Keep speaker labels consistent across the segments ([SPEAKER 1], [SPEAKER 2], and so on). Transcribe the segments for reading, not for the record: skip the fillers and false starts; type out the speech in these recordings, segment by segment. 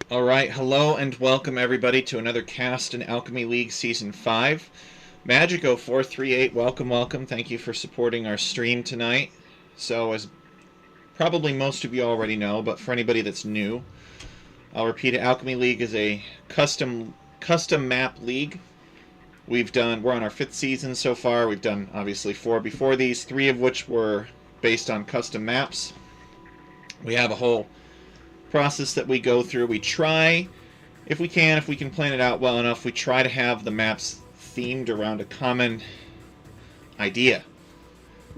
[SPEAKER 1] Alright, hello and welcome everybody to another cast in Alchemy League Season 5. Magico438, welcome. Thank you for supporting our stream tonight. So, as probably most of you already know, but for anybody that's new, I'll repeat it, Alchemy League is a custom map league. We're on our 5th season so far. We've done, obviously, 4 before these, 3 of which were based on custom maps. We have a whole process that we go through. We try, if we can plan it out well enough, we try to have the maps themed around a common idea,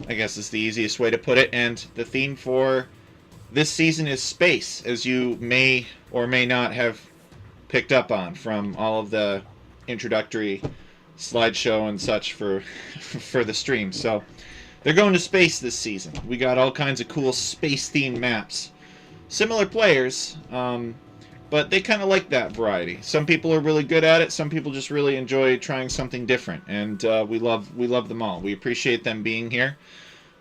[SPEAKER 1] I guess is the easiest way to put it. And the theme for this season is space, as you may or may not have picked up on from all of the introductory slideshow and such for the stream. So they're going to space this season. We got all kinds of cool space themed maps. Similar players, but they kind of like that variety. Some people are really good at it. Some people just really enjoy trying something different, and we love them all. We appreciate them being here.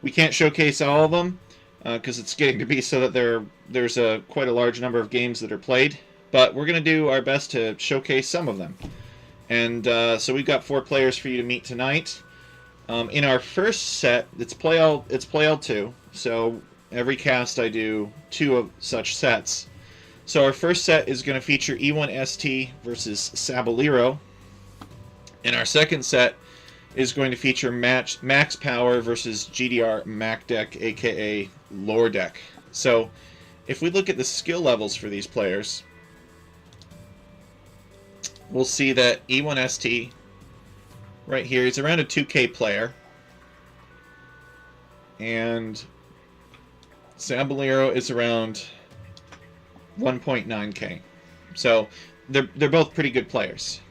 [SPEAKER 1] We can't showcase all of them because it's getting to be so that there's quite a large number of games that are played. But we're going to do our best to showcase some of them. And so we've got 4 players for you to meet tonight. In our first set, it's play L2. So every cast I do 2 of such sets. So our first set is going to feature E1ST versus Sabolero. And our second set is going to feature Max Power versus GDR Mac Deck, aka Lore Deck. So if we look at the skill levels for these players, we'll see that E1ST right here. He's around a 2K player. And Saballero is around 1.9K. So they're both pretty good players.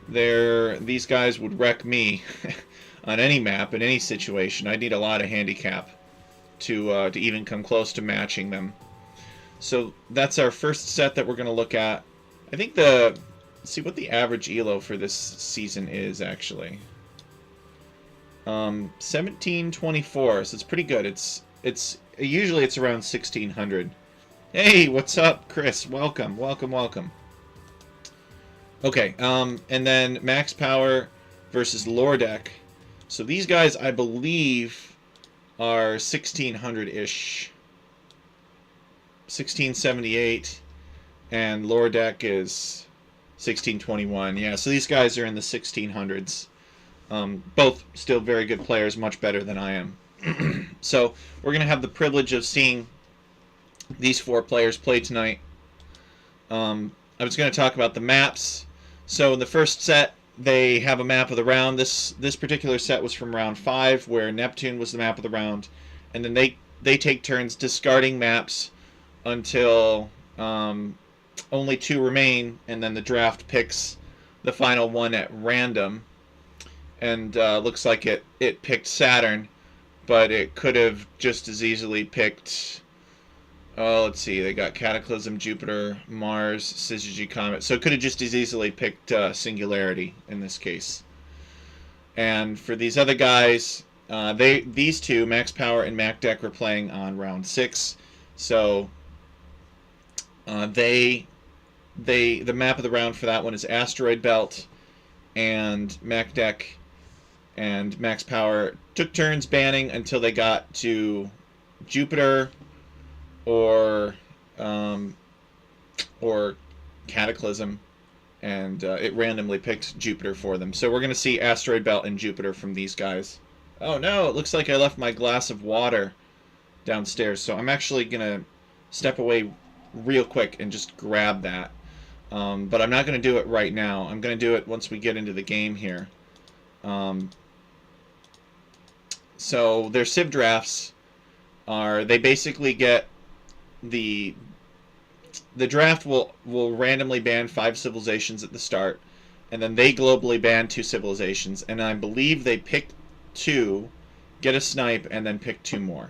[SPEAKER 1] These guys would wreck me on any map in any situation. I'd need a lot of handicap to even come close to matching them. So that's our first set that we're going to look at. I think let's see what the average elo for this season is actually. 1724, so it's pretty good. It's usually it's around 1600. Hey, what's up, Chris? Welcome. Okay, and then Max Power versus Lordek. So these guys, I believe, are 1600-ish. 1678, and Lordek is 1621. Yeah, so these guys are in the 1600s. Both still very good players, much better than I am. So we're going to have the privilege of seeing these four players play tonight. I was going to talk about the maps. So in the first set, they have a map of the round. This particular set was from round 5, where Neptune was the map of the round. And then they take turns discarding maps until only 2 remain, and then the draft picks the final one at random. And looks like it picked Saturn, but it could have just as easily picked, let's see, they got Cataclysm, Jupiter, Mars, Syzygy Comet. So it could have just as easily picked Singularity in this case. And for these other guys, these two, Max Power and MacDeck, were playing on round 6. So the map of the round for that one is Asteroid Belt, and MacDeck and Max Power took turns banning until they got to Jupiter or Cataclysm, and it randomly picked Jupiter for them. So we're going to see Asteroid Belt and Jupiter from these guys. Oh no, it looks like I left my glass of water downstairs, so I'm actually going to step away real quick and just grab that. But I'm not going to do it right now. I'm going to do it once we get into the game here. So their Civ drafts are, they basically get the draft will randomly ban 5 civilizations at the start, and then they globally ban 2 civilizations, and I believe they pick 2, get a snipe, and then pick 2 more.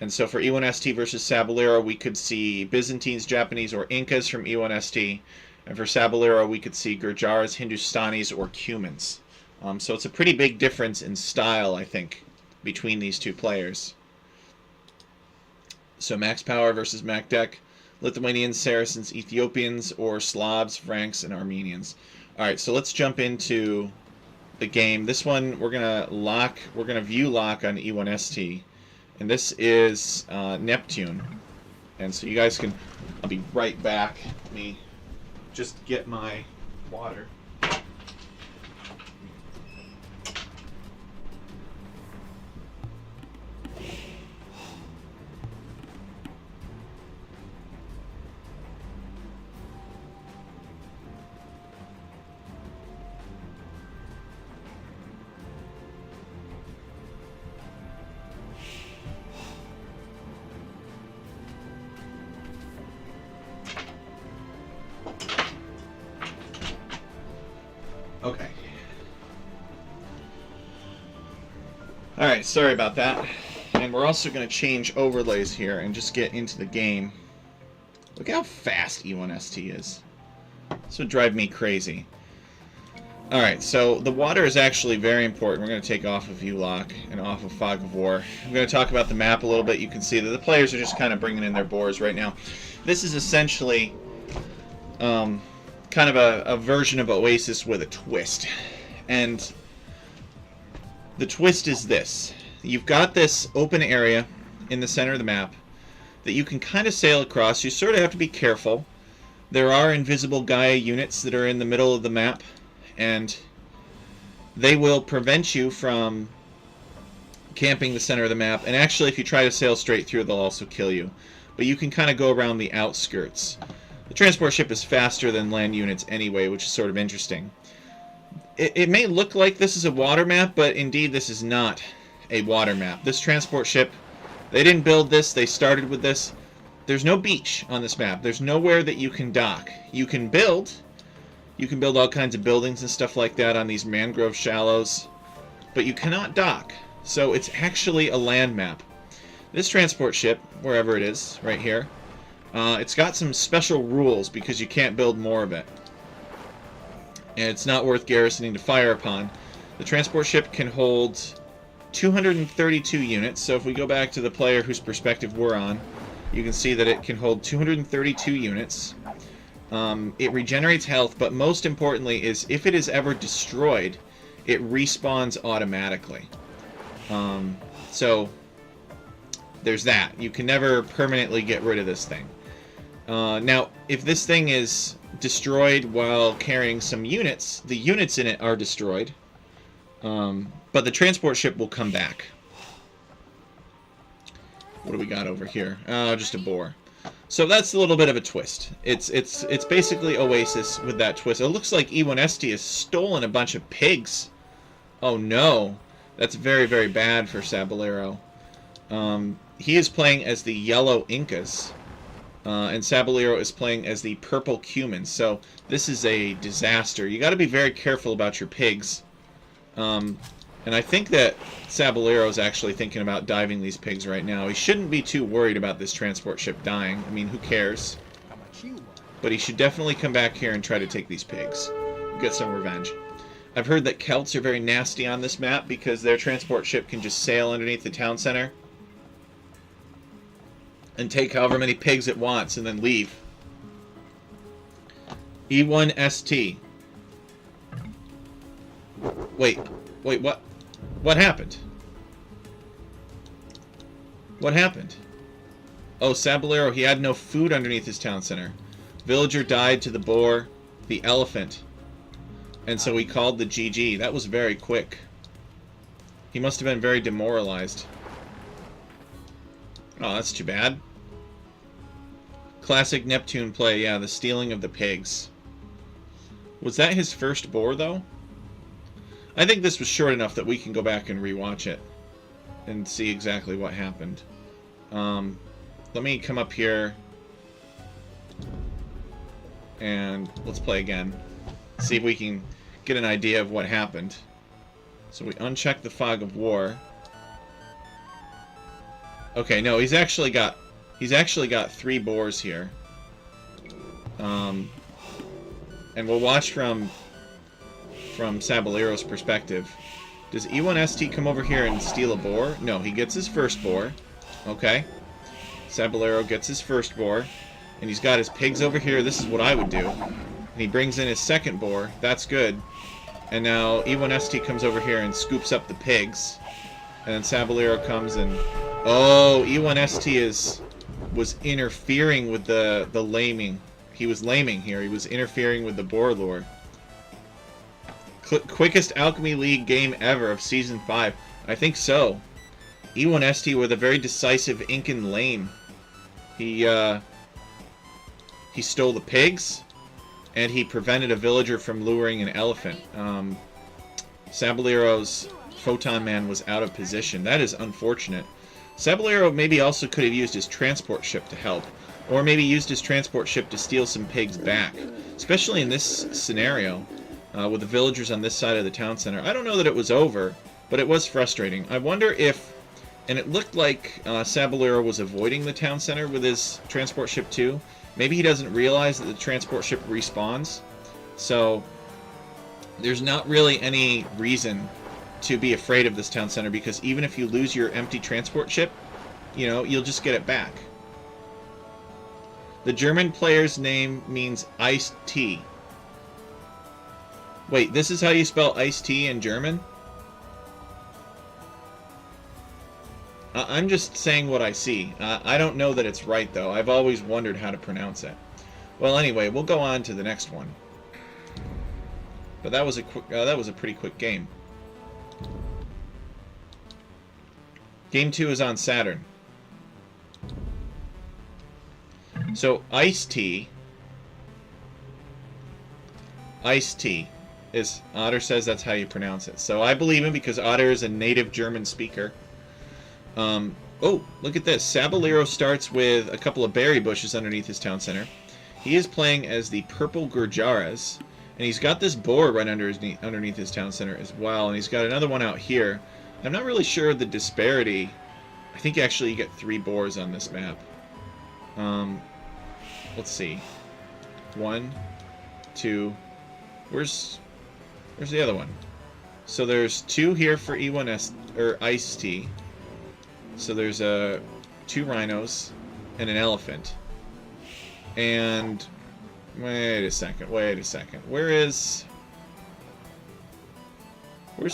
[SPEAKER 1] And so for E1ST versus Saballero, we could see Byzantines, Japanese, or Incas from E1ST. And for Saballero, we could see Gurjaras, Hindustanis, or Cumans. So it's a pretty big difference in style, I think, between these two players. So Max Power versus MacDeck, Lithuanians, Saracens, Ethiopians, or Slavs, Franks, and Armenians. Alright, so let's jump into the game. This one, we're going to view lock on E1ST. And this is Neptune. And so you guys can, I'll be right back. Let me just get my water. Okay. Alright, sorry about that. And we're also going to change overlays here and just get into the game. Look how fast E1ST is. This would drive me crazy. Alright, so the water is actually very important. We're going to take off of view lock and off of Fog of War. I'm going to talk about the map a little bit. You can see that the players are just kind of bringing in their boars right now. This is essentially kind of a version of Oasis with a twist. And the twist is this. You've got this open area in the center of the map that you can kind of sail across. You sort of have to be careful. There are invisible Gaia units that are in the middle of the map, and they will prevent you from camping the center of the map. And actually, if you try to sail straight through, they'll also kill you. But you can kind of go around the outskirts. The transport ship is faster than land units anyway, which is sort of interesting. it may look like this is a water map, but indeed this is not a water map. This transport ship, they didn't build this, they started with this. There's no beach on this map. There's nowhere that you can dock. You can build all kinds of buildings and stuff like that on these mangrove shallows, but you cannot dock. So it's actually a land map. This transport ship, wherever it is, right here, it's got some special rules because you can't build more of it. And it's not worth garrisoning to fire upon. The transport ship can hold 232 units, so if we go back to the player whose perspective we're on, you can see that it can hold 232 units. It regenerates health, but most importantly is if it is ever destroyed, it respawns automatically. So there's that. You can never permanently get rid of this thing. Now, if this thing is destroyed while carrying some units, the units in it are destroyed, but the transport ship will come back. What do we got over here? Just a boar. So that's a little bit of a twist. It's basically Oasis with that twist. It looks like E1ST has stolen a bunch of pigs. Oh no, that's very, very bad for Saballero. He is playing as the yellow Incas. And Saballero is playing as the purple Cumans. So this is a disaster. You got to be very careful about your pigs. And I think that Saballero is actually thinking about diving these pigs right now. He shouldn't be too worried about this transport ship dying. I mean, who cares? But he should definitely come back here and try to take these pigs. Get some revenge. I've heard that Celts are very nasty on this map because their transport ship can just sail underneath the town center and take however many pigs it wants and then leave. E1ST. Wait, what? What happened? What happened? Oh, Saballero, he had no food underneath his town center. Villager died to the boar, the elephant, and so he called the GG. That was very quick. He must have been very demoralized. Oh, that's too bad. Classic Neptune play, yeah, the stealing of the pigs. Was that his first boar, though? I think this was short enough that we can go back and rewatch it and see exactly what happened. Let me come up here and let's play again. See if we can get an idea of what happened. So we uncheck the fog of war. Okay, no, he's actually got 3 boars here. And we'll watch from Saballero's perspective. Does E1ST come over here and steal a boar? No, he gets his first boar. Okay. Saballero gets his first boar. And he's got his pigs over here. This is what I would do. And he brings in his second boar. That's good. And now E1ST comes over here and scoops up the pigs. And then Saballero comes and... Oh, E1ST was interfering with the laming. He was laming here. He was interfering with the boar lure. Quickest Alchemy League game ever of Season 5. I think so. E1ST with a very decisive Incan lame. He stole the pigs, and he prevented a villager from luring an elephant. Saballero's Photon Man was out of position. That is unfortunate. Saballero maybe also could have used his transport ship to help, or maybe used his transport ship to steal some pigs back, especially in this scenario. With the villagers on this side of the town center. I don't know that it was over, but it was frustrating. I wonder if... And it looked like Saballero was avoiding the town center with his transport ship too. Maybe he doesn't realize that the transport ship respawns. So, there's not really any reason to be afraid of this town center, because even if you lose your empty transport ship, you know, you'll just get it back. The German player's name means iced tea. Wait, this is how you spell iced tea in German? I'm just saying what I see. I don't know that it's right, though. I've always wondered how to pronounce it. Well, anyway, we'll go on to the next one. But that was a pretty quick game. Game 2 is on Saturn. So, iced tea. Iced tea. Otter says that's how you pronounce it. So I believe him because Otter is a native German speaker. Oh, look at this. Sabelero starts with a couple of berry bushes underneath his town center. He is playing as the purple Gurjaras, and he's got this boar right underneath his town center as well, and he's got another one out here. I'm not really sure of the disparity. I think actually you get 3 boars on this map. Let's see. 1, 2. Where's the other one? So there's 2 here for E1S or Ice Tea. So there's 2 rhinos and an elephant. And wait a second. Where's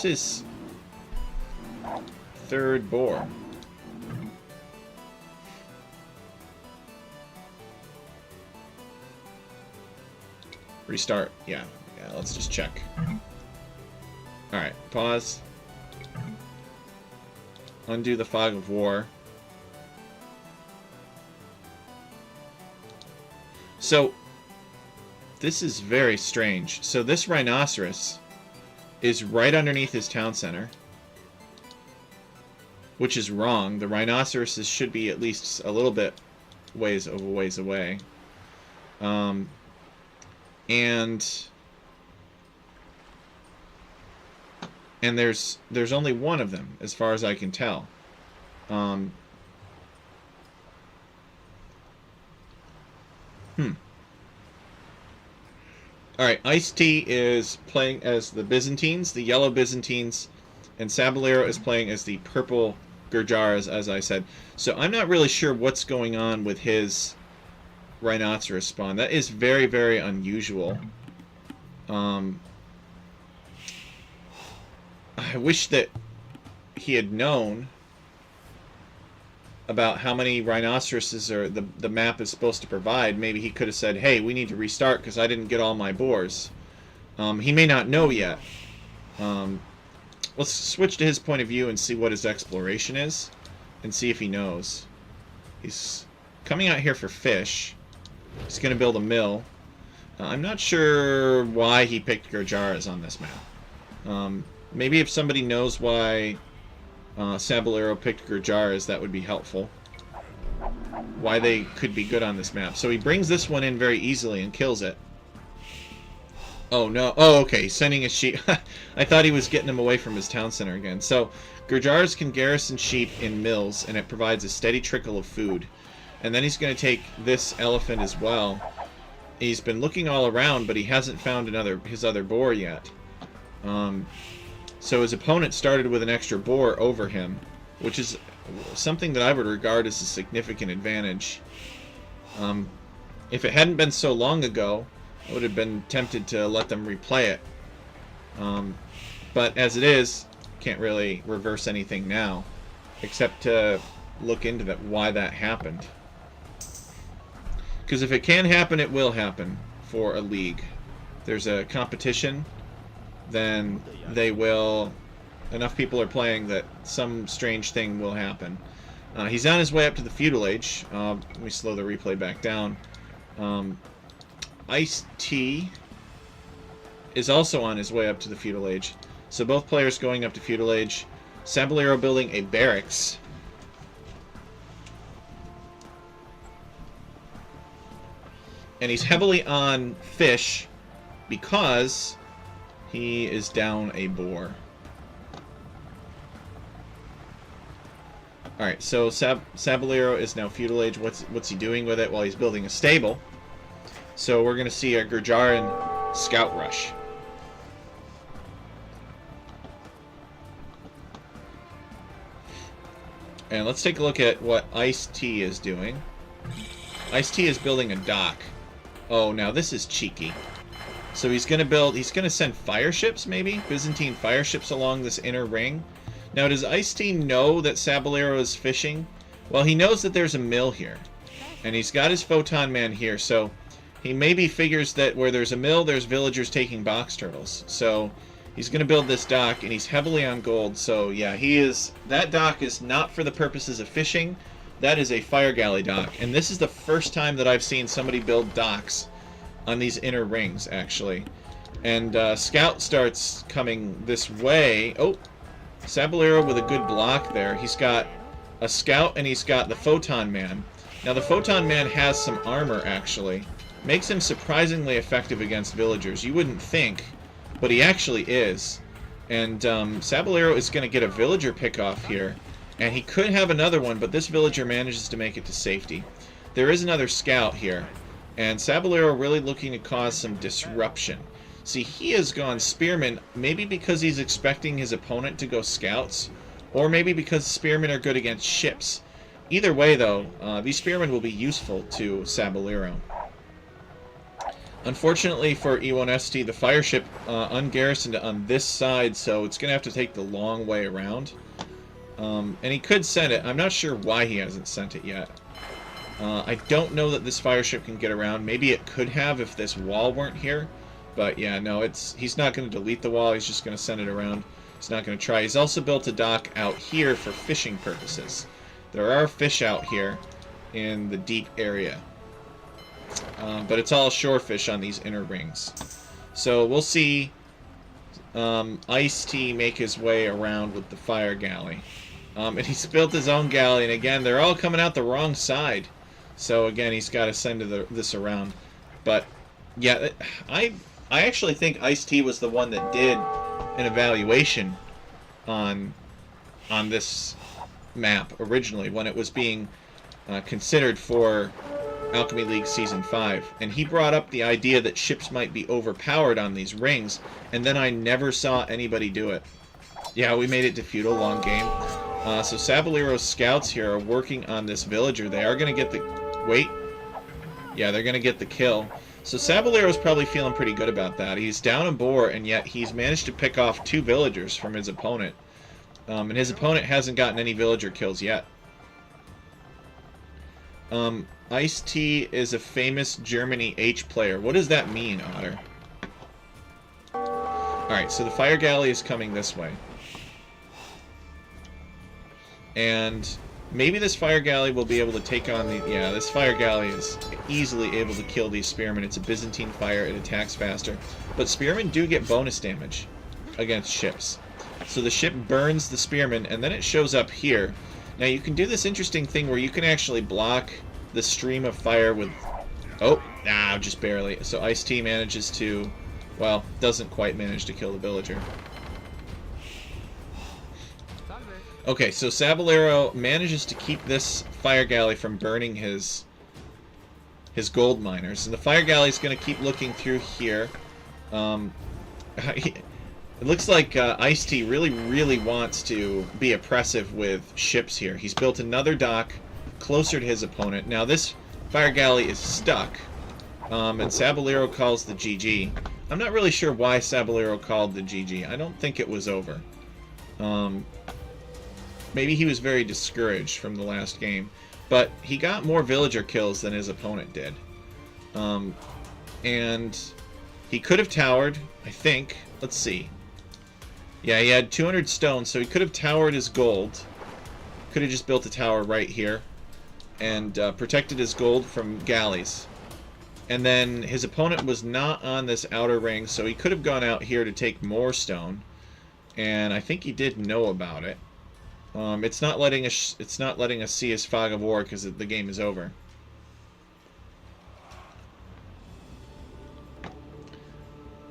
[SPEAKER 1] his 3rd boar? Restart. Yeah, let's just check. Alright, pause. Undo the fog of war. So, this is very strange. So this rhinoceros is right underneath his town center, which is wrong. The rhinoceroses should be at least a little bit ways away. And there's only one of them, as far as I can tell. Alright, Ice-T is playing as the Byzantines, the yellow Byzantines, and Sabelero is playing as the purple Gurjaras, as I said. So I'm not really sure what's going on with his rhinoceros spawn. That is very, very unusual. I wish that he had known about how many rhinoceroses the map is supposed to provide. Maybe he could have said, hey, we need to restart because I didn't get all my boars. He may not know yet. Let's switch to his point of view and see what his exploration is and see if he knows. He's coming out here for fish. He's going to build a mill. I'm not sure why he picked Gurjaras on this map. Maybe if somebody knows why Sabelero picked Gurjaras, that would be helpful. Why they could be good on this map. So he brings this one in very easily and kills it. Oh, no. Oh, okay. He's sending his sheep. I thought he was getting them away from his town center again. So Gurjaras can garrison sheep in mills, and it provides a steady trickle of food. And then he's going to take this elephant as well. He's been looking all around, but he hasn't found his other boar yet. So his opponent started with an extra boar over him, which is something that I would regard as a significant advantage. If it hadn't been so long ago, I would have been tempted to let them replay it. But as it is, can't really reverse anything now, except to look into why that happened. Because if it can happen, it will happen for a league. There's a competition, then they will... Enough people are playing that some strange thing will happen. He's on his way up to the feudal age. Let me slow the replay back down. Ice-T is also on his way up to the feudal age. So both players going up to feudal age. Sabelero building a barracks. And he's heavily on fish because he is down a boar. Alright, so Sabelero is now feudal age. What's he doing with it? Well, he's building a stable. So we're going to see a Gurjaran scout rush. And let's take a look at what Ice-T is doing. Ice-T is building a dock. Oh, now this is cheeky. So he's going to send fire ships, maybe? Byzantine fire ships along this inner ring. Now, does Ice-T know that Sabelero is fishing? Well, he knows that there's a mill here. And he's got his photon man here, so he maybe figures that where there's a mill, there's villagers taking box turtles. So he's going to build this dock, and he's heavily on gold. So, yeah, that dock is not for the purposes of fishing. That is a fire galley dock. And this is the first time that I've seen somebody build docks on these inner rings, actually. And Scout starts coming this way. Oh, Saballero with a good block there. He's got a Scout and he's got the Photon Man. Now the Photon Man has some armor, actually. Makes him surprisingly effective against villagers. You wouldn't think, but he actually is. And Saballero is going to get a villager pickoff here. And he could have another one, but this villager manages to make it to safety. There is another Scout here. And Saballero really looking to cause some disruption. See, he has gone Spearman, maybe because he's expecting his opponent to go Scouts, or maybe because Spearmen are good against ships. Either way, though, these Spearmen will be useful to Saballero. Unfortunately for E1ST, the fire ship ungarrisoned on this side, so it's going to have to take the long way around. And he could send it. I'm not sure why he hasn't sent it yet. I don't know that this fire ship can get around. Maybe it could have if this wall weren't here. But yeah, no, he's not going to delete the wall. He's just going to send it around. He's not going to try. He's also built a dock out here for fishing purposes. There are fish out here in the deep area. But it's all shore fish on these inner rings. So we'll see Ice-T make his way around with the fire galley. And he's built his own galley, and again, they're all coming out the wrong side. So again, he's got to send this around. But yeah, I actually think Ice-T was the one that did an evaluation on this map originally when it was being considered for Alchemy League Season 5. And he brought up the idea that ships might be overpowered on these rings, and then I never saw anybody do it. Yeah, we made it to feudal, long game. So Saballero's scouts here are working on this villager. They are going to get the... Wait. Yeah, they're going to get the kill. So Saballero's probably feeling pretty good about that. He's down a boar, and yet he's managed to pick off 2 villagers from his opponent. And his opponent hasn't gotten any villager kills yet. Ice-T is a famous Germany H player. What does that mean, Otter? Alright, so the fire galley is coming this way. And maybe this fire galley will be able to take on the... Yeah, this fire galley is easily able to kill these spearmen. It's a Byzantine fire. It attacks faster. But spearmen do get bonus damage against ships. So the ship burns the spearmen, and then it shows up here. Now, you can do this interesting thing where you can actually block the stream of fire with... Oh, nah, just barely. So Ice-T manages to... Well, doesn't quite manage to kill the villager. Okay, so Saballero manages to keep this fire galley from burning his gold miners. And the fire galley is going to keep looking through here. It looks like Ice-T really, really wants to be oppressive with ships here. He's built another dock closer to his opponent. Now, this fire galley is stuck. And Saballero calls the GG. I'm not really sure why Saballero called the GG. I don't think it was over. Maybe he was very discouraged from the last game. But he got more villager kills than his opponent did. And he could have towered, I think. Let's see. Yeah, he had 200 stone, so he could have towered his gold. Could have just built a tower right here. And protected his gold from galleys. And then his opponent was not on this outer ring, so he could have gone out here to take more stone. And I think he did know about it. It's not letting us see his fog of war because the game is over.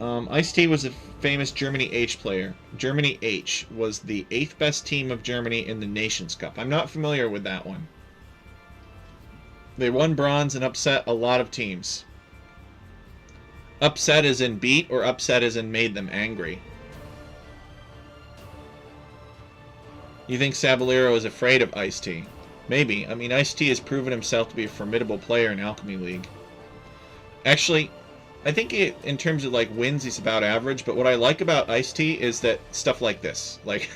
[SPEAKER 1] Ice-T was a famous Germany H player. Germany H was the 8th best team of Germany in the Nations Cup. I'm not familiar with that one. They won bronze and upset a lot of teams. Upset as in beat, or upset as in made them angry? You think Saballero is afraid of Ice-T? Maybe. I mean, Ice-T has proven himself to be a formidable player in Alchemy League. Actually, I think in terms of like wins, he's about average, but what I like about Ice-T is that stuff like this. Like,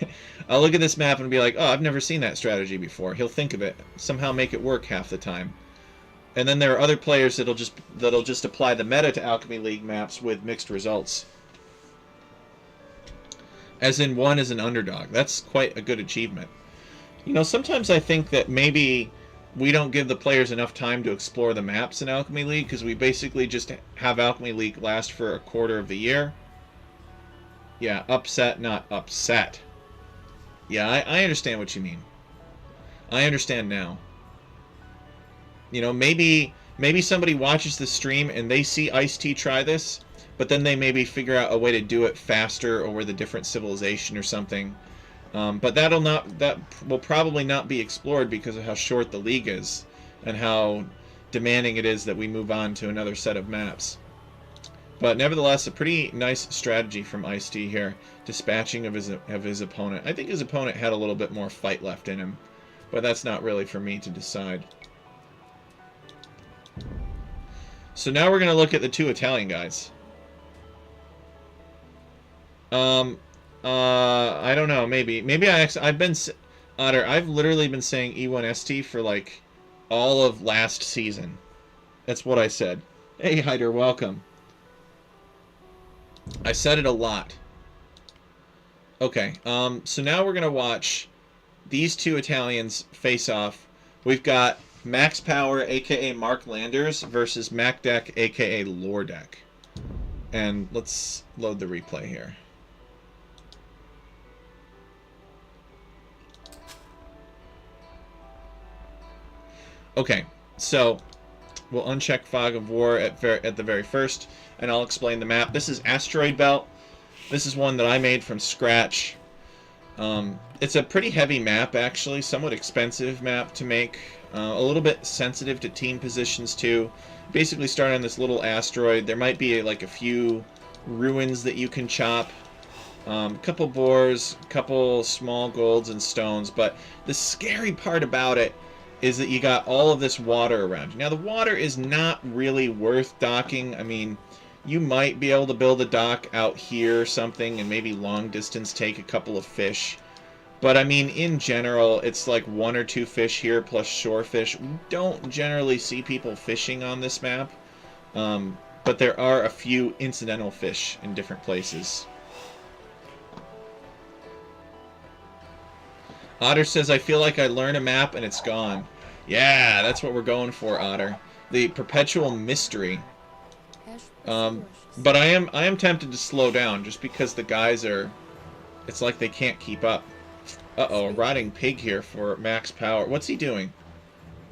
[SPEAKER 1] I'll look at this map and be like, oh, I've never seen that strategy before. He'll think of it, somehow make it work half the time. And then there are other players that'll just apply the meta to Alchemy League maps with mixed results. As in, one is an underdog. That's quite a good achievement. You know, sometimes I think that maybe we don't give the players enough time to explore the maps in Alchemy League because we basically just have Alchemy League last for a quarter of the year. Yeah, upset, not upset. Yeah, I understand what you mean. I understand now. You know, maybe somebody watches the stream and they see Ice-T try this, but then they maybe figure out a way to do it faster or with a different civilization or something. But that will probably not be explored because of how short the league is and how demanding it is that we move on to another set of maps. But nevertheless, a pretty nice strategy from Ice-T here, dispatching of his opponent. I think his opponent had a little bit more fight left in him, but that's not really for me to decide. So now we're going to look at the two Italian guys. I don't know, maybe Otter, I've literally been saying E1ST for like all of last season. That's what I said. Hey, Hyder, welcome. I said it a lot. Okay, so now we're going to watch these two Italians face off. We've got Max Power, aka Mark Landers, versus MacDeck, aka Lordeck. And let's load the replay here. Okay, so we'll uncheck Fog of War at the very first, and I'll explain the map. This is Asteroid Belt. This is one that I made from scratch. It's a pretty heavy map, actually, somewhat expensive map to make. A little bit sensitive to team positions, too. Basically start on this little asteroid. There might be like a few ruins that you can chop. Couple boars, couple small golds and stones, but the scary part about it is that you got all of this water around you. Now, the water is not really worth docking. I mean, you might be able to build a dock out here or something and maybe long distance take a couple of fish. But, I mean, in general, it's like 1 or 2 fish here plus shore fish. We don't generally see people fishing on this map. But there are a few incidental fish in different places. Otter says, I feel like I learn a map and it's gone. Yeah, that's what we're going for, Otter. The perpetual mystery. But I am tempted to slow down just because the guys are... It's like they can't keep up. Uh-oh, a rotting pig here for Max Power. What's he doing?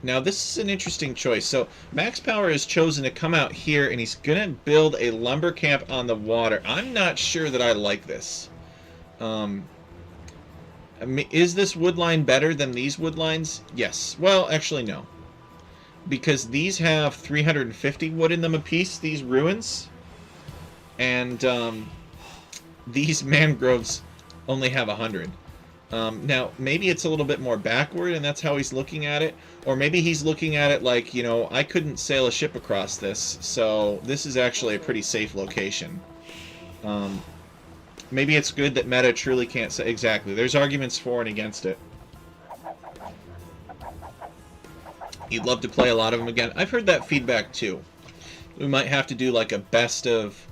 [SPEAKER 1] Now, this is an interesting choice. So, Max Power has chosen to come out here and he's going to build a lumber camp on the water. I'm not sure that I like this. I mean, is this wood line better than these wood lines? Yes. Well, actually, no. Because these have 350 wood in them apiece, these ruins. And these mangroves only have 100. Now, maybe it's a little bit more backward, and that's how he's looking at it. Or maybe he's looking at it like, you know, I couldn't sail a ship across this, so this is actually a pretty safe location. Maybe it's good that meta truly can't say... Exactly. There's arguments for and against it. You'd love to play a lot of them again. I've heard that feedback, too. We might have to do, like, a best of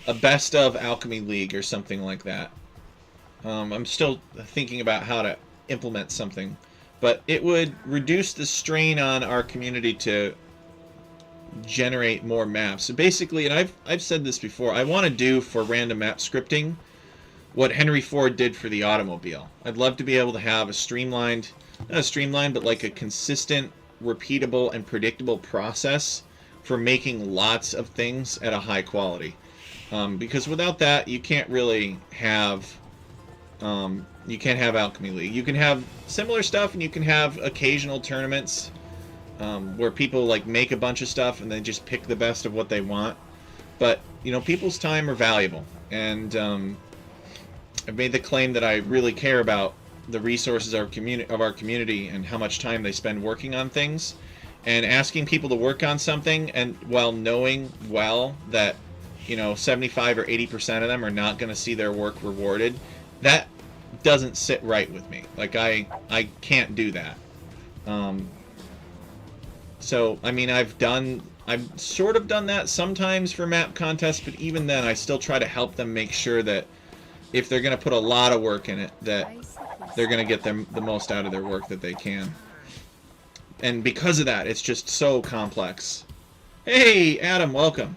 [SPEAKER 1] Alchemy League or something like that. I'm still thinking about how to implement something. But it would reduce the strain on our community to generate more maps. So basically, and I've said this before, I want to do for random map scripting what Henry Ford did for the automobile. I'd love to be able to have a streamlined, not a streamlined, but like a consistent, repeatable, and predictable process for making lots of things at a high quality. Because without that, you can't really have, you can't have Alchemy League. You can have similar stuff, and you can have occasional tournaments where people like make a bunch of stuff and they just pick the best of what they want. But you know, people's time are valuable, and I've made the claim that I really care about the resources of our community and how much time they spend working on things, and asking people to work on something, and while knowing well that, you know, 75 or 80% of them are not going to see their work rewarded, that doesn't sit right with me. Like, I can't do that. So, I mean, I've sort of done that sometimes for map contests, but even then I still try to help them make sure that if they're going to put a lot of work in it, that they're going to get them the most out of their work that they can. And because of that, it's just so complex. Hey, Adam, welcome.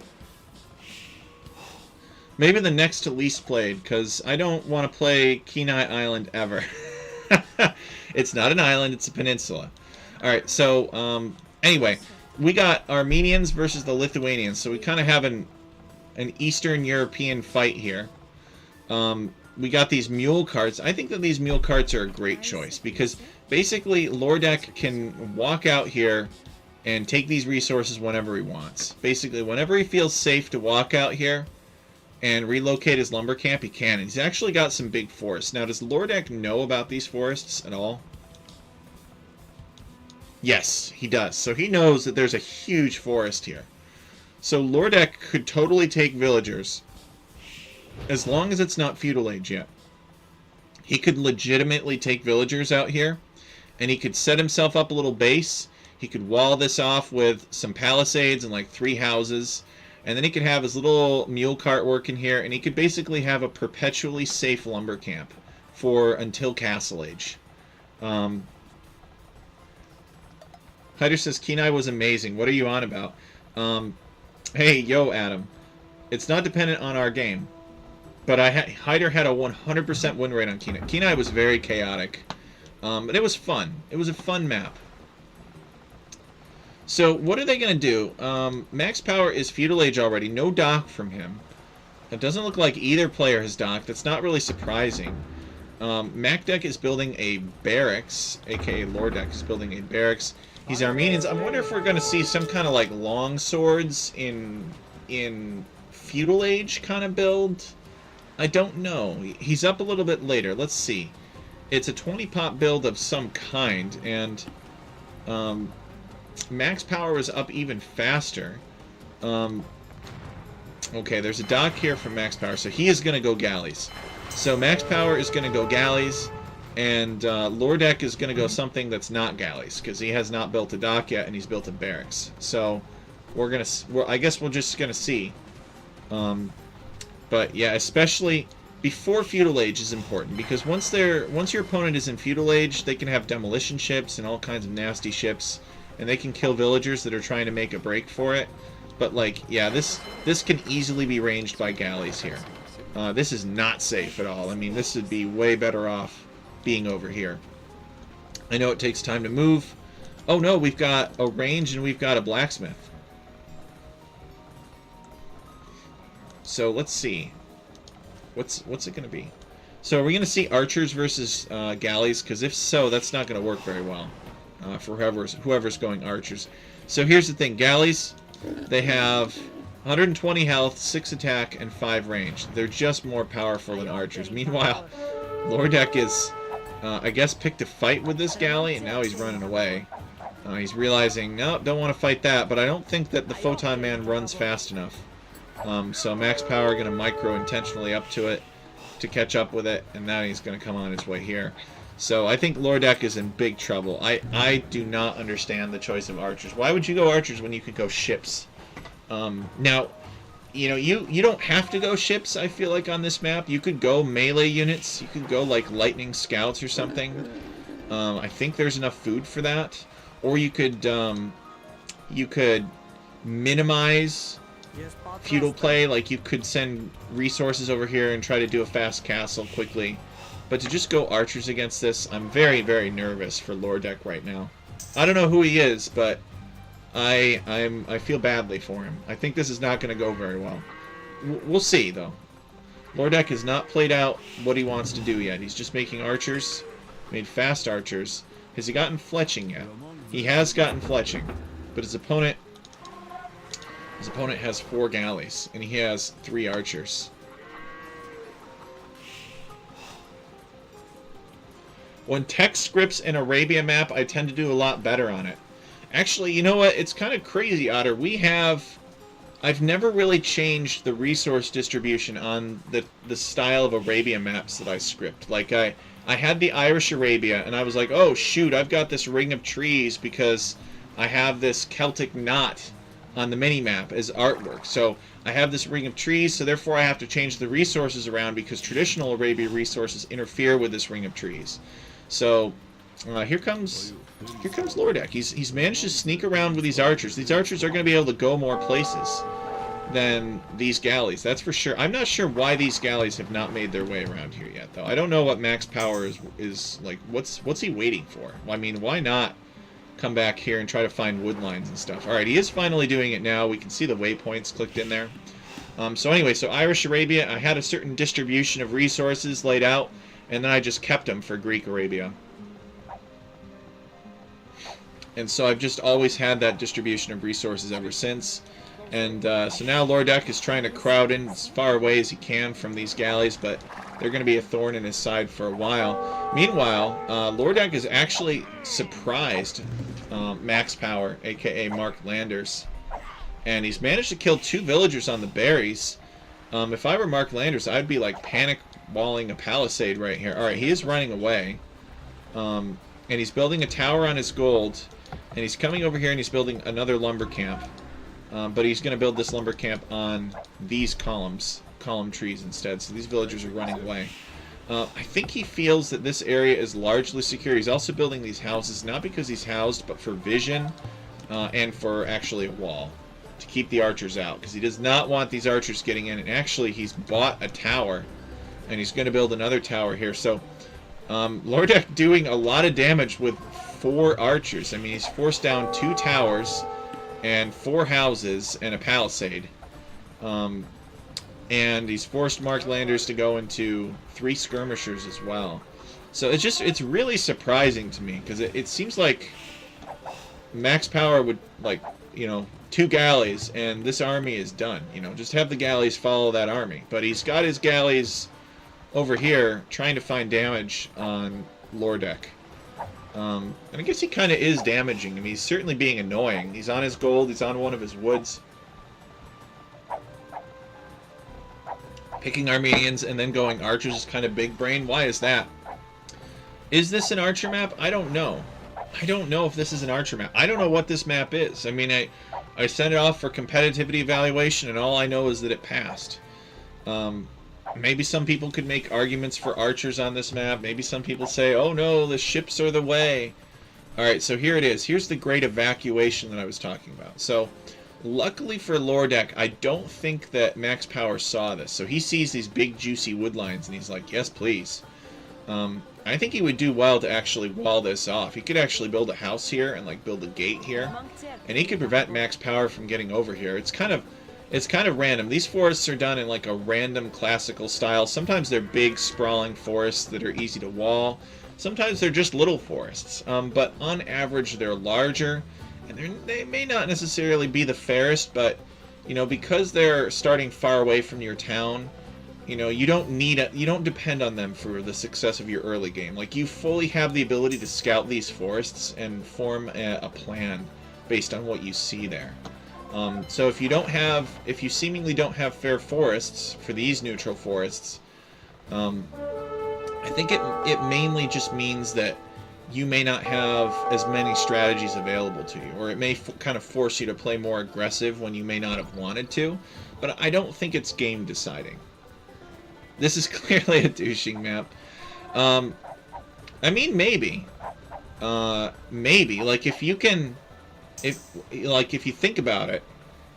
[SPEAKER 1] Maybe the next to least played, because I don't want to play Kenai Island ever. It's not an island, it's a peninsula. Alright, so, anyway, we got Armenians versus the Lithuanians, so we kind of have an Eastern European fight here. We got these mule carts. I think that these mule carts are a great choice, because basically Lordek can walk out here and take these resources whenever he wants. Basically, whenever he feels safe to walk out here and relocate his lumber camp, he can. And he's actually got some big forests. Now, does Lordek know about these forests at all? Yes, he does. So he knows that there's a huge forest here. So Lordek could totally take villagers, as long as it's not feudal age yet. He could legitimately take villagers out here, and he could set himself up a little base. He could wall this off with some palisades and like 3 houses. And then he could have his little mule cart working here, and he could basically have a perpetually safe lumber camp for until Castle Age. Hyder says, Kenai was amazing. What are you on about? Hey, yo, Adam. It's not dependent on our game. But Hyder had a 100% win rate on Kenai. Kenai was very chaotic. But it was fun. It was a fun map. So, what are they going to do? Max Power is feudal age already. No dock from him. It doesn't look like either player has docked. That's not really surprising. Macdeck is building a barracks, aka Lordek is building a barracks. He's Armenians. I wonder if we're going to see some kind of like long swords in feudal age kind of build. I don't know. He's up a little bit later. Let's see. It's a 20 pop build of some kind, and Max Power is up even faster. Okay, there's a dock here from Max Power, so he is going to go galleys. So Max Power is going to go galleys, and Lordek is going to go something that's not galleys, because he has not built a dock yet, and he's built a barracks. So I guess we're just going to see. But yeah, especially before feudal age is important, because once your opponent is in feudal age, they can have demolition ships and all kinds of nasty ships, and they can kill villagers that are trying to make a break for it. But like, yeah, this can easily be ranged by galleys here. This is not safe at all. I mean, this would be way better off being over here. I know it takes time to move. Oh no, we've got a range and we've got a blacksmith. So let's see. What's it going to be? So are we going to see archers versus galleys? Because if so, that's not going to work very well for whoever's going archers. So here's the thing. Galleys, they have 120 health, 6 attack, and 5 range. They're just more powerful than archers. Meanwhile, Lordek is, I guess, picked a fight with this galley, and now he's running away. He's realizing, no, don't want to fight that, but I don't think that the Photon Man runs fast enough. So Max Power going to micro intentionally up to it to catch up with it, and now he's going to come on his way here. So I think Lordek is in big trouble. I do not understand the choice of archers. Why would you go archers when you could go ships? Now, you know, you don't have to go ships, I feel like, on this map. You could go melee units. You could go, like, lightning scouts or something. I think there's enough food for that. Or you could minimize feudal play. Like, you could send resources over here and try to do a fast castle quickly. But to just go archers against this, I'm very, very nervous for Lordek right now. I don't know who he is, but I feel badly for him. I think this is not going to go very well. We'll see, though. Lordek has not played out what he wants to do yet. He's just making archers, made fast archers. Has he gotten fletching yet? He has gotten fletching, but his opponent has 4 galleys, and he has 3 archers. When text scripts in Arabia map, I tend to do a lot better on it. Actually, you know what? It's kind of crazy, Otter. I've never really changed the resource distribution on the style of Arabia maps that I script. Like, I had the Irish Arabia, and I was like, oh, shoot, I've got this ring of trees because I have this Celtic knot on the mini-map as artwork. So I have this ring of trees, so therefore I have to change the resources around because traditional Arabia resources interfere with this ring of trees. So here comes Lordek. He's managed to sneak around with these archers. These archers are going to be able to go more places. than these galleys. That's for sure. I'm not sure why these galleys have not made their way around here yet, though. I don't know what Max Power is like. What's he waiting for? I mean, why not come back here and try to find wood lines and stuff? All right, he is finally doing it now. We can see the waypoints clicked in there. So anyway, so Irish Arabia, I had a certain distribution of resources laid out, and then I just kept them for Greek Arabia. And so I've just always had that distribution of resources ever since. And so now Lordek is trying to crowd in as far away as he can from these galleys, but they're going to be a thorn in his side for a while. Meanwhile, Lordek has actually surprised Max Power, aka Mark Landers, and he's managed to kill 2 villagers on the berries. If I were Mark Landers, I'd be like panic walling a palisade right here. Alright, he is running away. And he's building a tower on his gold, and he's coming over here and he's building another lumber camp. But he's going to build this lumber camp on these column trees instead. So these villagers are running away. I think he feels that this area is largely secure. He's also building these houses, not because he's housed, but for vision and for actually a wall to keep the archers out. Because he does not want these archers getting in. And actually, he's bought a tower, and he's going to build another tower here. So Lordek doing a lot of damage with 4 archers. I mean, he's forced down 2 towers and 4 houses and a palisade. And he's forced Mark Landers to go into 3 skirmishers as well. So it's really surprising to me, because it seems like Max Power would, like, 2 galleys and this army is done. Just have the galleys follow that army. But he's got his galleys over here trying to find damage on Lordek. And I guess he kind of is damaging him. He's certainly being annoying. He's on his gold. He's on one of his woods. Picking Armenians and then going archers is kind of big brain. Why is that? Is this an archer map? I don't know. I don't know if this is an archer map. I don't know what this map is. I mean, I sent it off for competitivity evaluation, and all I know is that it passed. Maybe some people could make arguments for archers on this map. Maybe some people say, oh no, the ships are the way. Alright, so here it is. Here's the great evacuation that I was talking about. So, luckily for Lordek, I don't think that Max Power saw this. So he sees these big juicy wood lines, and he's like, yes please. I think he would do well to actually wall this off. He could actually build a house here and like build a gate here. And he could prevent Max Power from getting over here. It's kind of random. These forests are done in like a random classical style. Sometimes they're big, sprawling forests that are easy to wall. Sometimes they're just little forests. But on average, they're larger, and they may not necessarily be the fairest, but because they're starting far away from your town, you don't depend on them for the success of your early game. Like, you fully have the ability to scout these forests and form a plan based on what you see there. So if you seemingly don't have fair forests for these neutral forests, I think it mainly just means that you may not have as many strategies available to you, or it may kind of force you to play more aggressive when you may not have wanted to, but I don't think it's game deciding. This is clearly a douching map. I mean, maybe. Maybe. Like, if you think about it,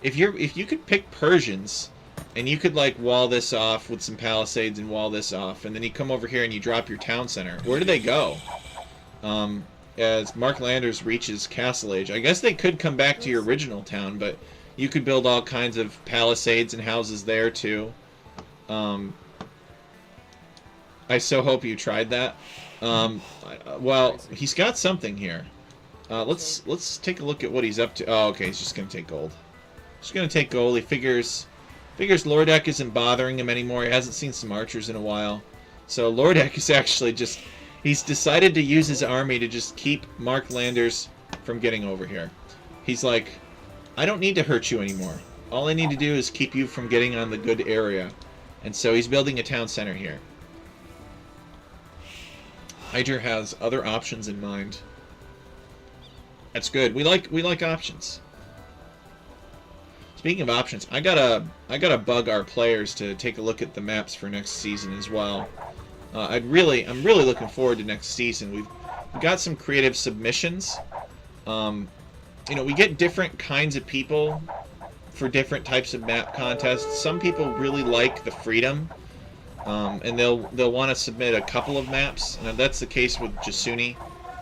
[SPEAKER 1] if you could pick Persians, and you could like wall this off with some palisades and wall this off, and then you come over here and you drop your town center, where do they go? As Mark Landers reaches Castle Age, I guess they could come back to your original town, but you could build all kinds of palisades and houses there too. I so hope you tried that. Well, he's got something here. Let's take a look at what he's up to. Oh, okay, he's just gonna take gold. Just gonna take gold. He figures Lordek isn't bothering him anymore. He hasn't seen some archers in a while, so Lordek is actually he's decided to use his army to just keep Mark Landers from getting over here. He's like, I don't need to hurt you anymore. All I need to do is keep you from getting on the good area, and so he's building a town center here. Hydra has other options in mind. That's good. We like options. Speaking of options, I gotta bug our players to take a look at the maps for next season as well. I'm really looking forward to next season. We've got some creative submissions. We get different kinds of people for different types of map contests. Some people really like the freedom, and they'll want to submit a couple of maps. And that's the case with Jasuni.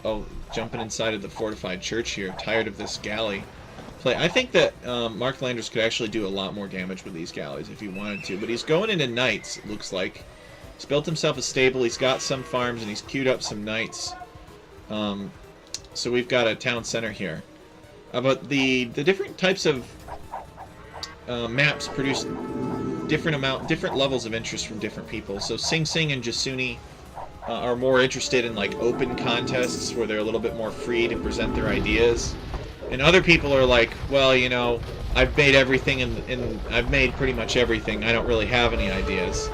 [SPEAKER 1] Oh, jumping inside of the fortified church here. Tired of this galley play. I think that Mark Landers could actually do a lot more damage with these galleys if he wanted to. But he's going into knights, it looks like. He's built himself a stable. He's got some farms, and he's queued up some knights. So we've got a town center here. But the different types of maps produce different levels of interest from different people. So Sing Sing and Jasuni are more interested in like open contests where they're a little bit more free to present their ideas. And other people are like, well, you know, I've made everything and I've made pretty much everything. I don't really have any ideas.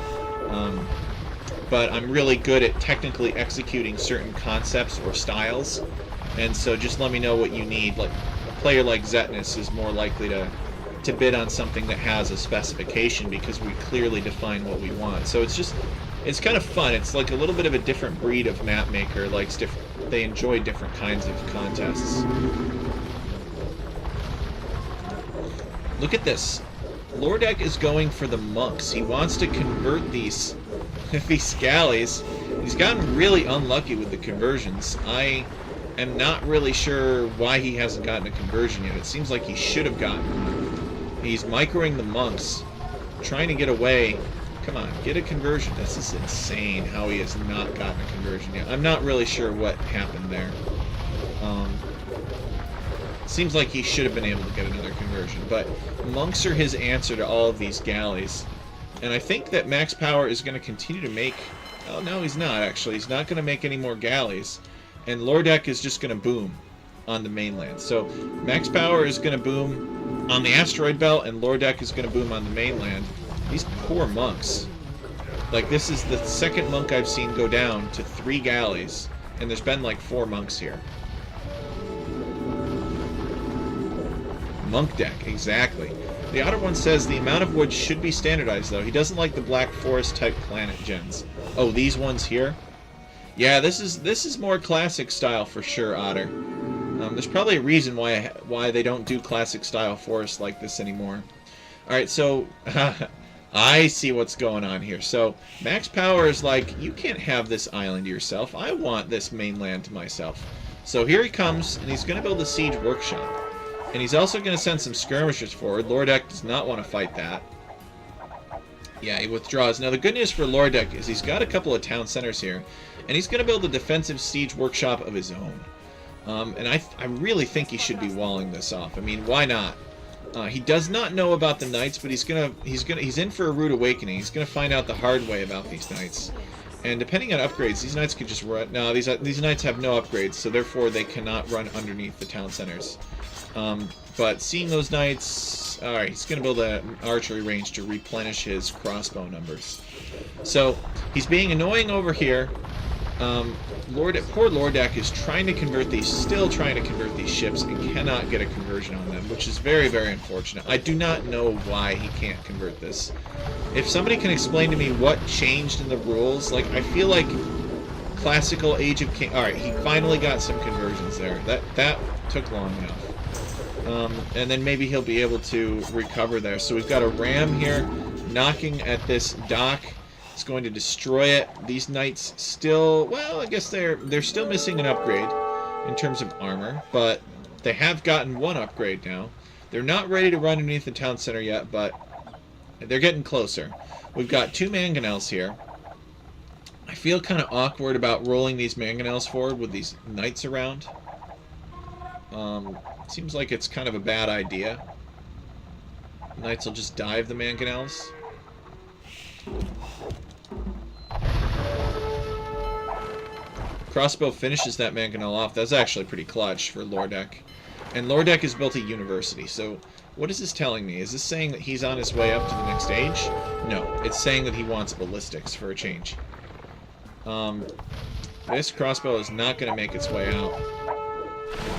[SPEAKER 1] But I'm really good at technically executing certain concepts or styles. And so just let me know what you need. Like a player like Zetnus is more likely to bid on something that has a specification because we clearly define what we want. So it's kind of fun. It's like a little bit of a different breed of map maker. They enjoy different kinds of contests. Look at this. Lordek is going for the monks. He wants to convert these galleys. He's gotten really unlucky with the conversions. I am not really sure why he hasn't gotten a conversion yet. It seems like he should have gotten one. He's microing the monks, trying to get away. Come on, get a conversion. This is insane how he has not gotten a conversion yet. I'm not really sure what happened there. Seems like he should have been able to get another conversion, but monks are his answer to all of these galleys. And I think that Max Power is going to continue to make... Oh, no, he's not, actually. He's not going to make any more galleys. And Lordek is just going to boom on the mainland. So Max Power is going to boom on the asteroid belt, and Lordek is going to boom on the mainland. These poor monks. Like, this is the second monk I've seen go down to 3 galleys, and there's been like 4 monks here. Monk deck, exactly. The Otter one says the amount of wood should be standardized, though. He doesn't like the Black Forest type planet gens. Oh, these ones here? Yeah, this is more classic style for sure, Otter. There's probably a reason why they don't do classic style forests like this anymore. All right, so I see what's going on here. So Max Power is like, you can't have this island to yourself. I want this mainland to myself. So here he comes, and he's going to build a siege workshop. And he's also going to send some skirmishers forward. Lordek does not want to fight that. Yeah, he withdraws. Now, the good news for Lordek is he's got a couple of town centers here. And he's going to build a defensive siege workshop of his own. And I really think he should be walling this off. I mean, why not? He does not know about the knights, but he's in for a rude awakening. He's going to find out the hard way about these knights. And depending on upgrades, these knights could just run... No, these knights have no upgrades, so therefore they cannot run underneath the town centers. But seeing those knights... Alright, he's going to build an archery range to replenish his crossbow numbers. So, he's being annoying over here. Poor Lordek is trying to convert these, still trying to convert these ships, and cannot get a conversion on them, which is very, very unfortunate. I do not know why he can't convert this. If somebody can explain to me what changed in the rules, like, I feel like classical Age of King... Alright, he finally got some conversions there. That took long enough. And then maybe he'll be able to recover there. So we've got a ram here knocking at this dock. It's going to destroy it. These knights still... Well, I guess they're still missing an upgrade in terms of armor, but they have gotten one upgrade now. They're not ready to run underneath the town center yet, but they're getting closer. We've got 2 mangonels here. I feel kind of awkward about rolling these mangonels forward with these knights around. Seems like it's kind of a bad idea. Knights will just dive the mangonels. Crossbow finishes that mangonel off. That's actually pretty clutch for Lordek. And Lordek has built a university, so what is this telling me? Is this saying that he's on his way up to the next stage? No, it's saying that he wants ballistics for a change. This crossbow is not going to make its way out.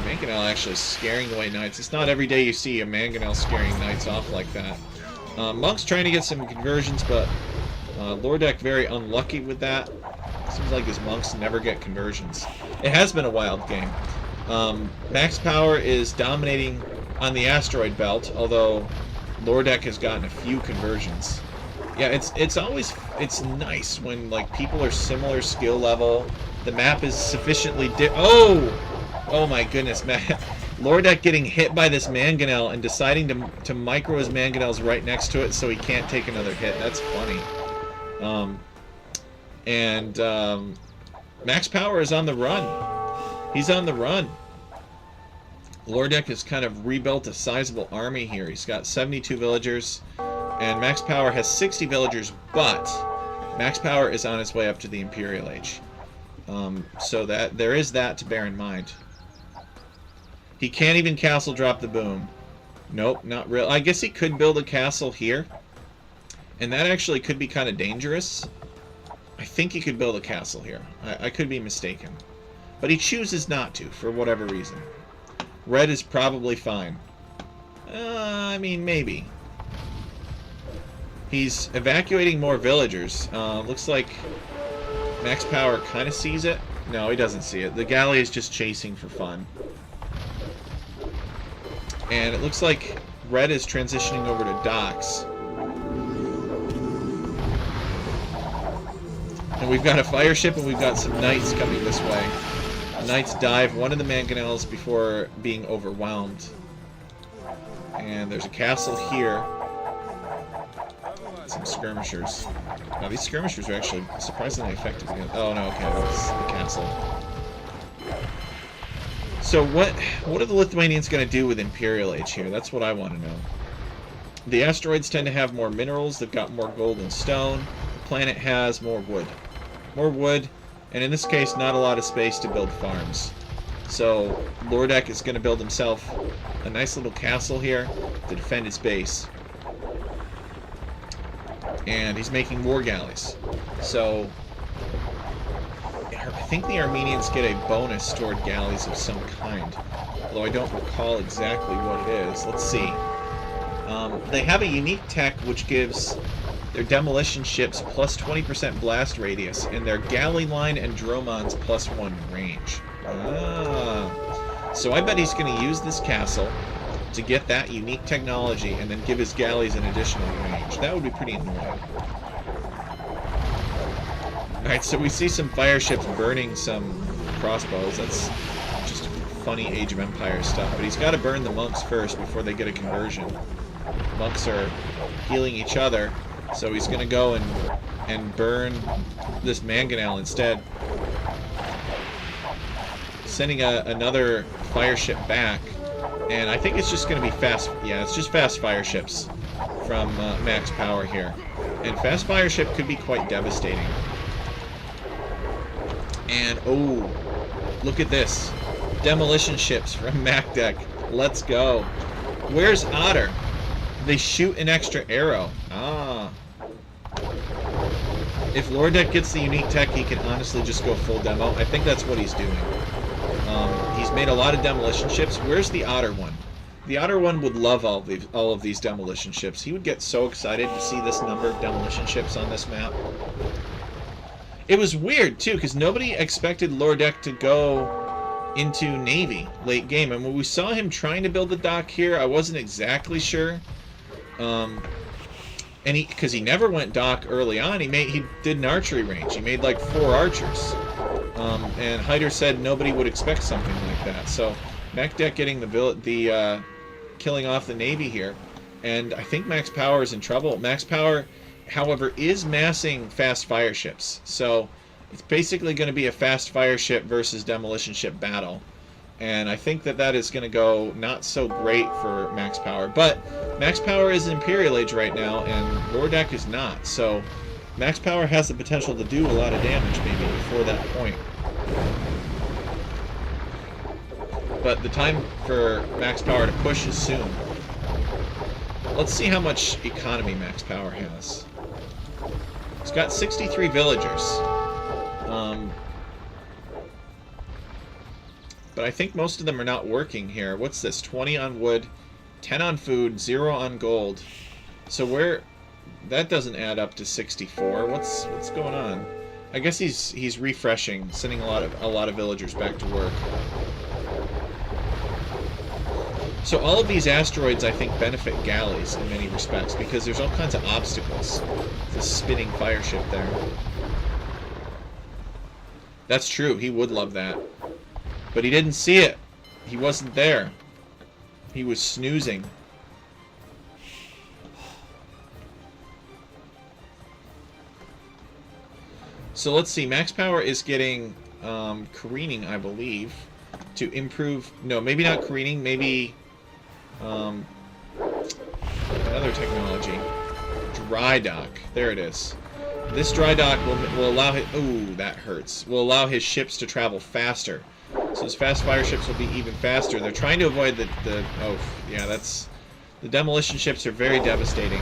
[SPEAKER 1] Mangonel actually scaring away knights. It's not every day you see a mangonel scaring knights off like that. Monk's trying to get some conversions, but Lordek very unlucky with that. Seems like his monks never get conversions. It has been a wild game. Max Power is dominating on the asteroid belt, although Lordek has gotten a few conversions. Yeah, it's nice when like people are similar skill level. The map is sufficiently oh my goodness, man. Lordek getting hit by this mangonel and deciding to micro his mangonels right next to it so he can't take another hit. That's funny. Max Power is on the run. He's on the run. Lordek has kind of rebuilt a sizable army here. He's got 72 villagers, and Max Power has 60 villagers, but Max Power is on his way up to the Imperial Age. So that there is that to bear in mind. He can't even castle drop the boom. Nope, not real. I guess he could build a castle here, and that actually could be kind of dangerous. I think he could build a castle here. I could be mistaken. But he chooses not to, for whatever reason. Red is probably fine. I mean, maybe. He's evacuating more villagers. Looks like Max Power kind of sees it. No, he doesn't see it. The galley is just chasing for fun. And it looks like Red is transitioning over to docks. And we've got a fire ship and we've got some knights coming this way. The knights dive one of the mangonels before being overwhelmed. And there's a castle here. Some skirmishers. Now these skirmishers are actually surprisingly effective against... Oh no, okay, that's the castle. So what are the Lithuanians going to do with Imperial Age here? That's what I want to know. The asteroids tend to have more minerals. They've got more gold and stone. The planet has more wood. More wood, and in this case, not a lot of space to build farms. So Lordek is going to build himself a nice little castle here to defend his base. And he's making war galleys. So I think the Armenians get a bonus toward galleys of some kind, although I don't recall exactly what it is. Let's see. They have a unique tech which gives their demolition ships plus 20% blast radius, and their galley line and dromons plus 1 range. So I bet he's going to use this castle to get that unique technology and then give his galleys an additional range. That would be pretty annoying. Alright, so we see some fire ships burning some crossbows. That's just funny Age of Empires stuff. But he's got to burn the monks first before they get a conversion. The monks are healing each other, so he's going to go and burn this mangonel instead. Sending another fire ship back. And I think it's just going to be fast... Yeah, it's just fast fire ships from Max Power here. And fast fire ship could be quite devastating. And, oh, look at this. Demolition ships from MacDeck. Let's go. Where's Otter? They shoot an extra arrow. Ah. If Lordek gets the unique tech, he can honestly just go full demo. I think that's what he's doing. He's made a lot of demolition ships. Where's the Otter one? The Otter one would love all of these demolition ships. He would get so excited to see this number of demolition ships on this map. It was weird, too, because nobody expected Lordek to go into Navy late game. And when we saw him trying to build the dock here, I wasn't exactly sure. Because he never went dock early on. He did an archery range. He made like 4 archers. And Hyder said nobody would expect something like that. So MacDeck getting the killing off the Navy here. And I think Max Power is in trouble. Max Power, however, is massing fast fire ships. So it's basically going to be a fast fire ship versus demolition ship battle. And I think that is going to go not so great for Max Power. But Max Power is Imperial Age right now, and Lordek is not. So Max Power has the potential to do a lot of damage maybe before that point. But the time for Max Power to push is soon. Let's see how much economy Max Power has. He's got 63 villagers. But I think most of them are not working here. What's this? 20 on wood, 10 on food, 0 on gold. So that doesn't add up to 64. What's going on? I guess he's refreshing, sending a lot of villagers back to work. So all of these asteroids, I think, benefit galleys in many respects because there's all kinds of obstacles. This spinning fire ship there. That's true. He would love that. But he didn't see it. He wasn't there. He was snoozing. So let's see. Max Power is getting careening, I believe, to improve... No, maybe not careening. Maybe another technology. Dry dock. There it is. This dry dock will allow his... Ooh, that hurts. Will allow his ships to travel faster. So his fast fire ships will be even faster. They're trying to avoid the... Oh, yeah, that's... The demolition ships are very devastating.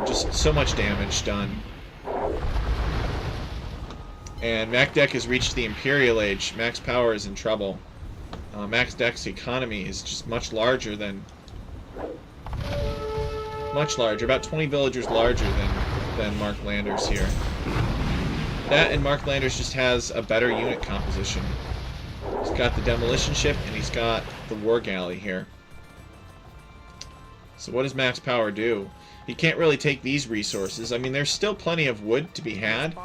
[SPEAKER 1] Just so much damage done. And MacDeck has reached the Imperial Age. Max Power is in trouble. MacDeck's economy is just much larger than... Much larger. About 20 villagers larger than Mark Landers here. That and Mark Landers just has a better unit composition. He's got the demolition ship and he's got the war galley here. So what does Max Power do? He can't really take these resources. I mean, there's still plenty of wood to be had.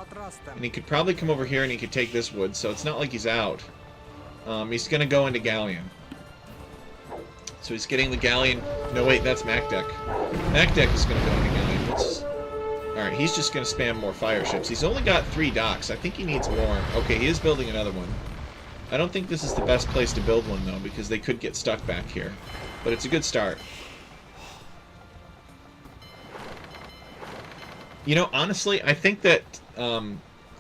[SPEAKER 1] And he could probably come over here and he could take this wood, so it's not like he's out. He's going to go into Galleon. So he's getting the Galleon... No, wait, that's MacDeck. MacDeck is going to go into Galleon. Alright, he's just going to spam more fire ships. He's only got 3 docks. I think he needs more. Okay, he is building another one. I don't think this is the best place to build one, though, because they could get stuck back here. But it's a good start. You know, honestly, I think that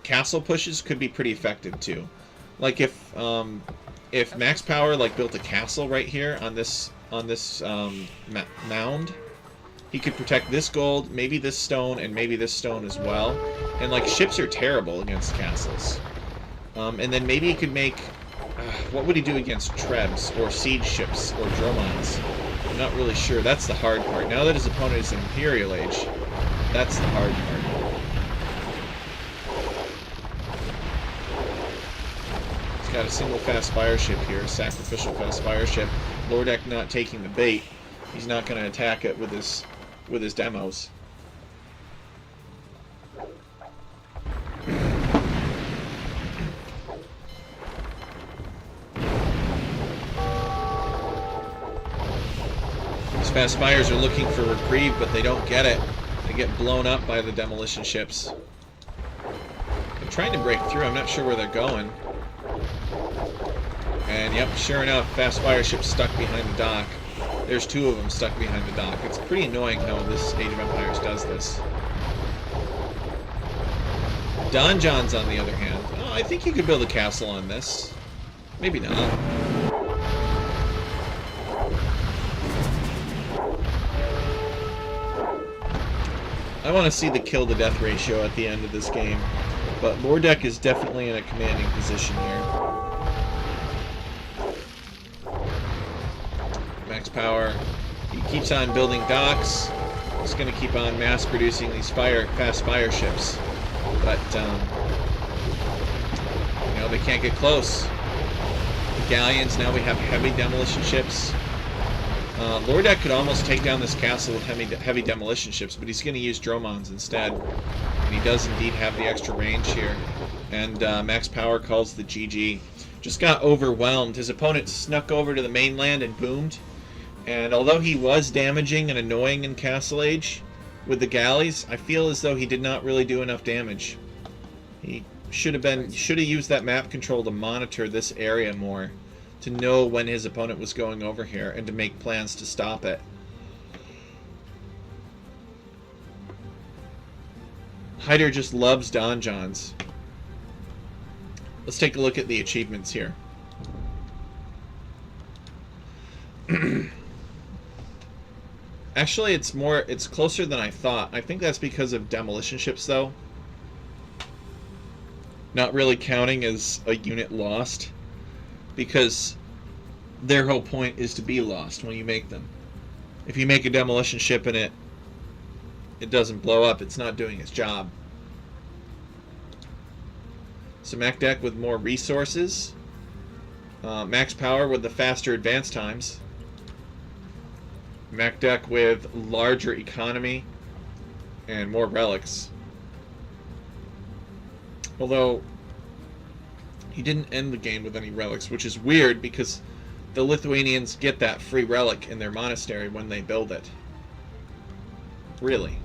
[SPEAKER 1] castle pushes could be pretty effective, too. Like, if Max Power, like, built a castle right here on this mound, he could protect this gold, maybe this stone, and maybe this stone as well. And, like, ships are terrible against castles. And then maybe he could make... what would he do against trebs, or siege ships, or dromons? I'm not really sure. That's the hard part. Now that his opponent is in Imperial Age, that's the hard part. He's got a single fast fire ship here, a sacrificial fast fire ship. Lordek not taking the bait. He's not going to attack it with his demos. These fast fires are looking for reprieve, but they don't get it. They get blown up by the demolition ships. They're trying to break through. I'm not sure where they're going. And yep, sure enough, fast fire ship's stuck behind the dock. There's 2 of them stuck behind the dock. It's pretty annoying how this Age of Empires does this. Donjon's on the other hand. Oh, I think you could build a castle on this. Maybe not. I want to see the kill-to-death ratio at the end of this game, but Lordek is definitely in a commanding position here. Max Power, he keeps on building docks. He's going to keep on mass-producing these fast fire ships, but you know, they can't get close. The galleons, now we have heavy demolition ships. Lordek could almost take down this castle with heavy demolition ships, but he's going to use Dromons instead. And he does indeed have the extra range here. And Max Power calls the GG. Just got overwhelmed. His opponent snuck over to the mainland and boomed. And although he was damaging and annoying in Castle Age with the galleys, I feel as though he did not really do enough damage. He should have used that map control to monitor this area more, to know when his opponent was going over here and to make plans to stop it. Hyder just loves donjons. Let's take a look at the achievements here. Actually, it's closer than I thought. I think that's because of demolition ships, though. Not really counting as a unit lost, because their whole point is to be lost when you make them. If you make a demolition ship and it doesn't blow up, it's not doing its job. So MacDeck with more resources. Max Power with the faster advance times. Mech deck with larger economy and more relics. Although, he didn't end the game with any relics, which is weird because the Lithuanians get that free relic in their monastery when they build it. Really.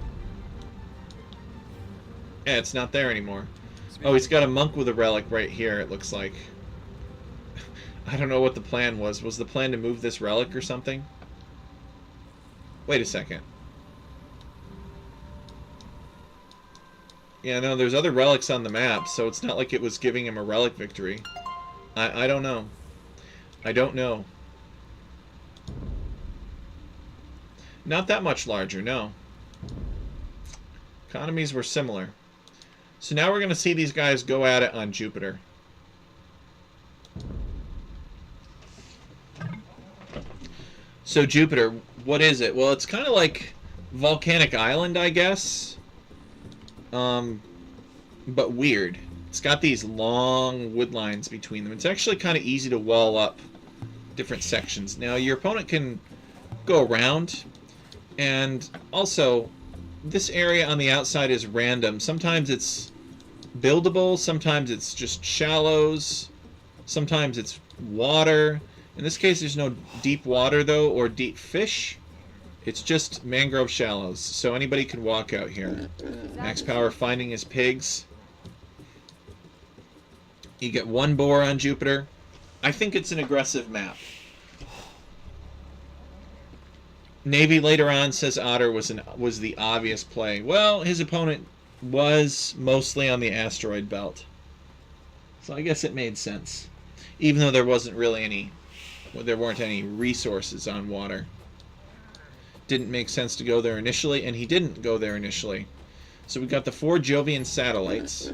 [SPEAKER 1] Yeah, it's not there anymore. Oh, he's got a monk with a relic right here, it looks like. I don't know what the plan was. Was the plan to move this relic or something? Wait a second. Yeah, no, there's other relics on the map, so it's not like it was giving him a relic victory. I don't know. I don't know. Not that much larger, no. Economies were similar. So now we're going to see these guys go at it on Jupiter. So Jupiter, what is it? Well, it's kind of like Volcanic Island, I guess. But weird. It's got these long wood lines between them. It's actually kind of easy to wall up different sections. Now, your opponent can go around, and also, this area on the outside is random. Sometimes it's buildable, sometimes it's just shallows, sometimes it's water. In this case, there's no deep water, though, or deep fish. It's just mangrove shallows, so anybody can walk out here. Max Power finding his pigs. You get one boar on Jupiter. I think it's an aggressive map. Navy later on says Otter was the obvious play. Well, his opponent was mostly on the asteroid belt, so I guess it made sense, even though there wasn't really any. Well, there weren't any resources on water. Didn't make sense to go there initially, and he didn't go there initially. So we got the 4 Jovian satellites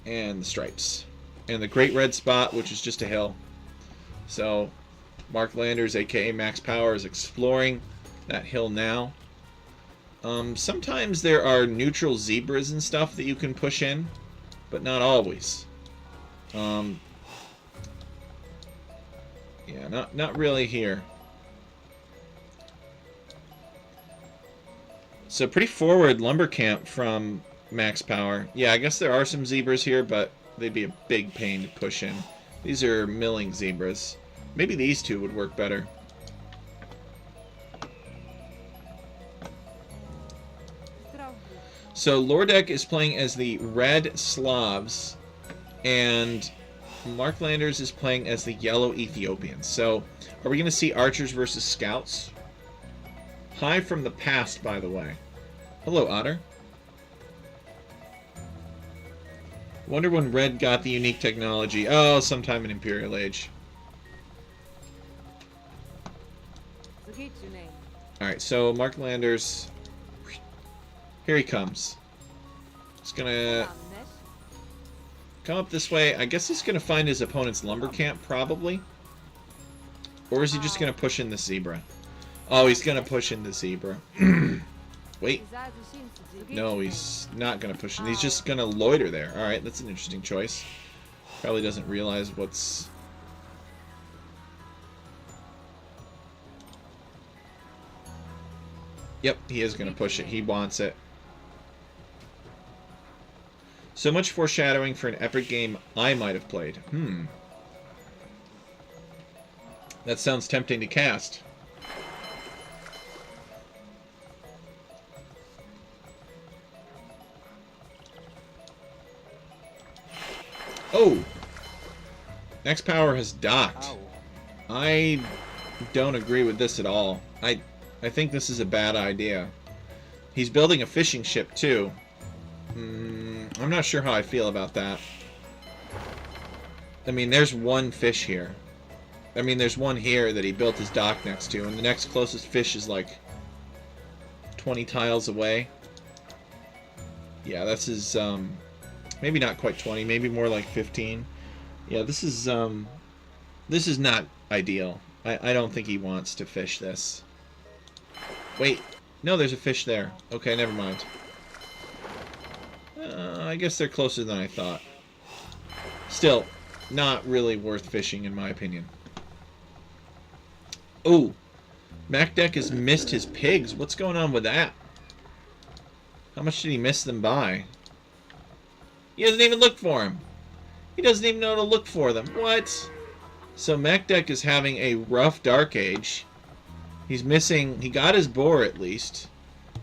[SPEAKER 1] and the stripes and the Great Red Spot, which is just a hill. So Mark Landers, aka Max Power, is exploring that hill now. Sometimes there are neutral zebras and stuff that you can push in, but not always. Yeah, not really here. So pretty forward lumber camp from Max Power. Yeah, I guess there are some zebras here, but they'd be a big pain to push in. These are milling zebras. Maybe these two would work better. So Lordek is playing as the Red Slavs, and Mark Landers is playing as the Yellow Ethiopians. So, are we going to see archers versus scouts? Hi from the past, by the way. Hello, Otter. Wonder when Red got the unique technology. Oh, sometime in Imperial Age. Alright, so Mark Landers. Here he comes. He's gonna come up this way. I guess he's gonna find his opponent's lumber camp, probably. Or is he just gonna push in the zebra? Oh, he's gonna push in the zebra. Wait. No, he's not gonna push in. He's just gonna loiter there. Alright, that's an interesting choice. Probably doesn't realize what's... Yep, he is gonna push it. He wants it. So much foreshadowing for an epic game I might have played. That sounds tempting to cast. Oh! Max Power has docked. I don't agree with this at all. I think this is a bad idea. He's building a fishing ship, too. I'm not sure how I feel about that. I mean, there's one fish here. I mean, there's one here that he built his dock next to, and the next closest fish is like 20 tiles away. Yeah, this is, maybe not quite 20, maybe more like 15. Yeah, this is not ideal. I don't think he wants to fish this. Wait, no, there's a fish there. Okay, never mind. I guess they're closer than I thought. Still, not really worth fishing in my opinion. Oh, MacDeck has missed his pigs. What's going on with that? How much did he miss them by? He doesn't even look for them. He doesn't even know to look for them. What? So MacDeck is having a rough Dark Age. He's missing... He got his boar, at least.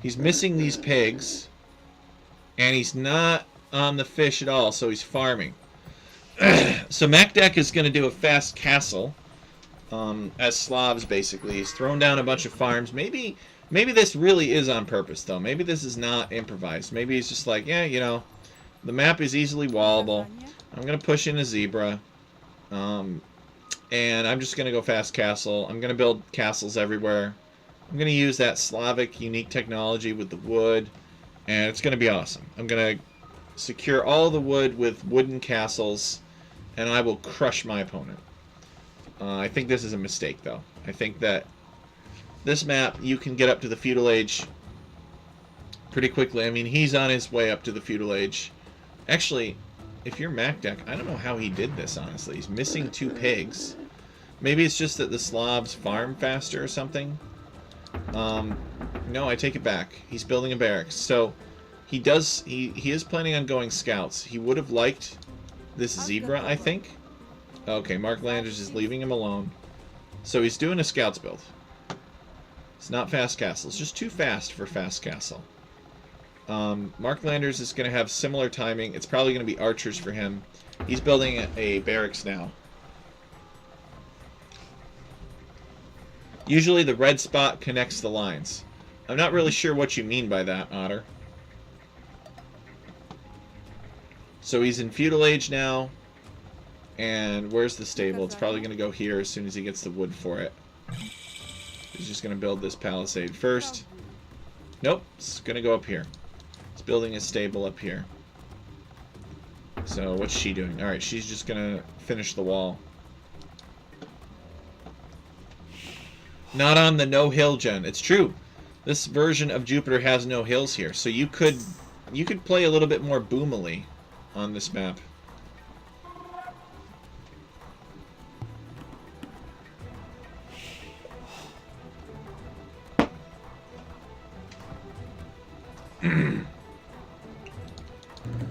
[SPEAKER 1] He's missing these pigs. And he's not on the fish at all, so he's farming. So MacDeck is going to do a fast castle. As Slavs, basically. He's thrown down a bunch of farms. Maybe this really is on purpose, though. Maybe this is not improvised. Maybe he's just like, yeah, you know, the map is easily wallable. I'm going to push in a zebra. And I'm just going to go fast castle. I'm going to build castles everywhere. I'm going to use that Slavic unique technology with the wood. And it's going to be awesome. I'm going to secure all the wood with wooden castles. And I will crush my opponent. I think this is a mistake, though. I think that this map, you can get up to the feudal age pretty quickly. I mean, he's on his way up to the feudal age. Actually, if you're MacDeck, I don't know how he did this, honestly. He's missing 2 pigs. Maybe it's just that the Slavs farm faster or something. No, I take it back. He's building a barracks. So, he is planning on going scouts. He would have liked this zebra, I think. Okay, Mark Landers is leaving him alone. So he's doing a scouts build. It's not fast castle. It's just too fast for fast castle. Mark Landers is going to have similar timing. It's probably going to be archers for him. He's building a barracks now. Usually the red spot connects the lines. I'm not really sure what you mean by that, Otter. So he's in feudal age now. And where's the stable? It's probably going to go here as soon as he gets the wood for it. He's just going to build this palisade first. Nope, it's going to go up here. It's building a stable up here. So what's she doing? Alright, she's just going to finish the wall. Not on the no-hill gen. It's true. This version of Jupiter has no hills here. So you could play a little bit more boomily on this map.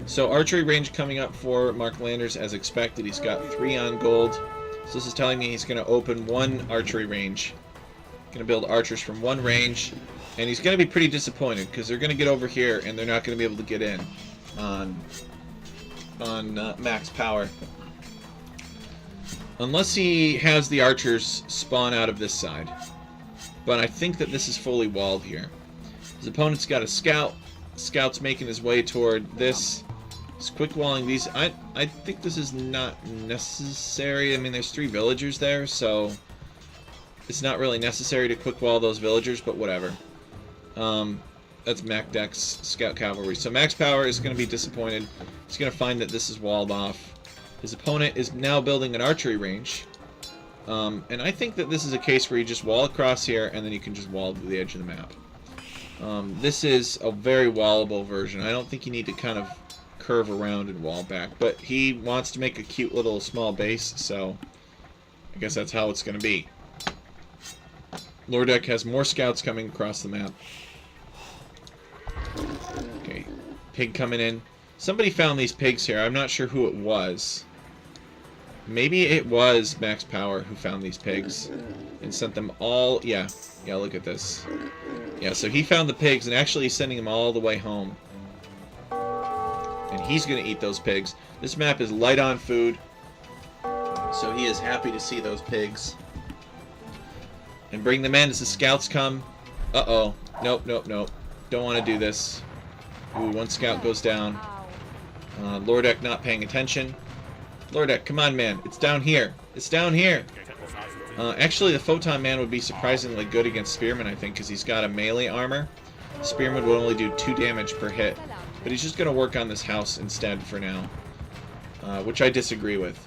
[SPEAKER 1] So archery range coming up for Mark Landers as expected. He's got 3 on gold. So this is telling me he's going to open 1 archery range. Going to build archers from 1 range. And he's going to be pretty disappointed because they're going to get over here and they're not going to be able to get in on max power. Unless he has the archers spawn out of this side. But I think that this is fully walled here. His opponent's got a scout. Scout's making his way toward this. He's quick walling these. I think this is not necessary. I mean, there's 3 villagers there, so it's not really necessary to quick wall those villagers, but whatever. That's MacDeck's scout cavalry. So max power is going to be disappointed. He's going to find that this is walled off. His opponent is now building an archery range. And I think that this is a case where you just wall across here, and then you can just wall to the edge of the map. This is a very wallable version. I don't think you need to kind of curve around and wall back, but he wants to make a cute little small base, so I guess that's how it's going to be. Lordek has more scouts coming across the map. Okay, pig coming in. Somebody found these pigs here. I'm not sure who it was. Maybe it was Max Power who found these pigs and sent them all... Yeah, look at this. Yeah, so he found the pigs and actually he's sending them all the way home. And he's going to eat those pigs. This map is light on food, so he is happy to see those pigs. And bring them in as the scouts come. Uh-oh. Nope. Don't want to do this. Ooh, 1 scout goes down. Lordek not paying attention. Lordek, come on, man. It's down here. It's down here. Actually, the Photon Man would be surprisingly good against Spearman, I think, because he's got a melee armor. Spearman would only do 2 damage per hit. But he's just going to work on this house instead for now. Which I disagree with.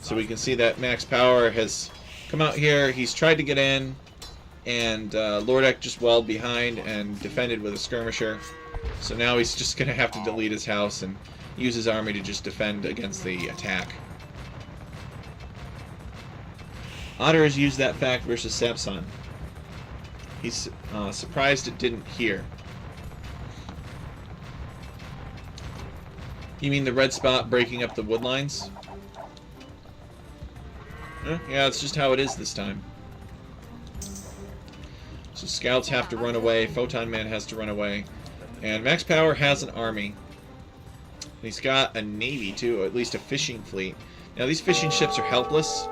[SPEAKER 1] So we can see that Max Power has come out here. He's tried to get in. And Lordek just walled behind and defended with a skirmisher. So now he's just going to have to delete his house and use his army to just defend against the attack. Otter has used that fact versus Samson. He's surprised it didn't here. You mean the red spot breaking up the wood lines? Yeah, it's just how it is this time. So scouts have to run away, Photon Man has to run away, and Max Power has an army. He's got a navy too, or at least a fishing fleet. Now these fishing ships are helpless.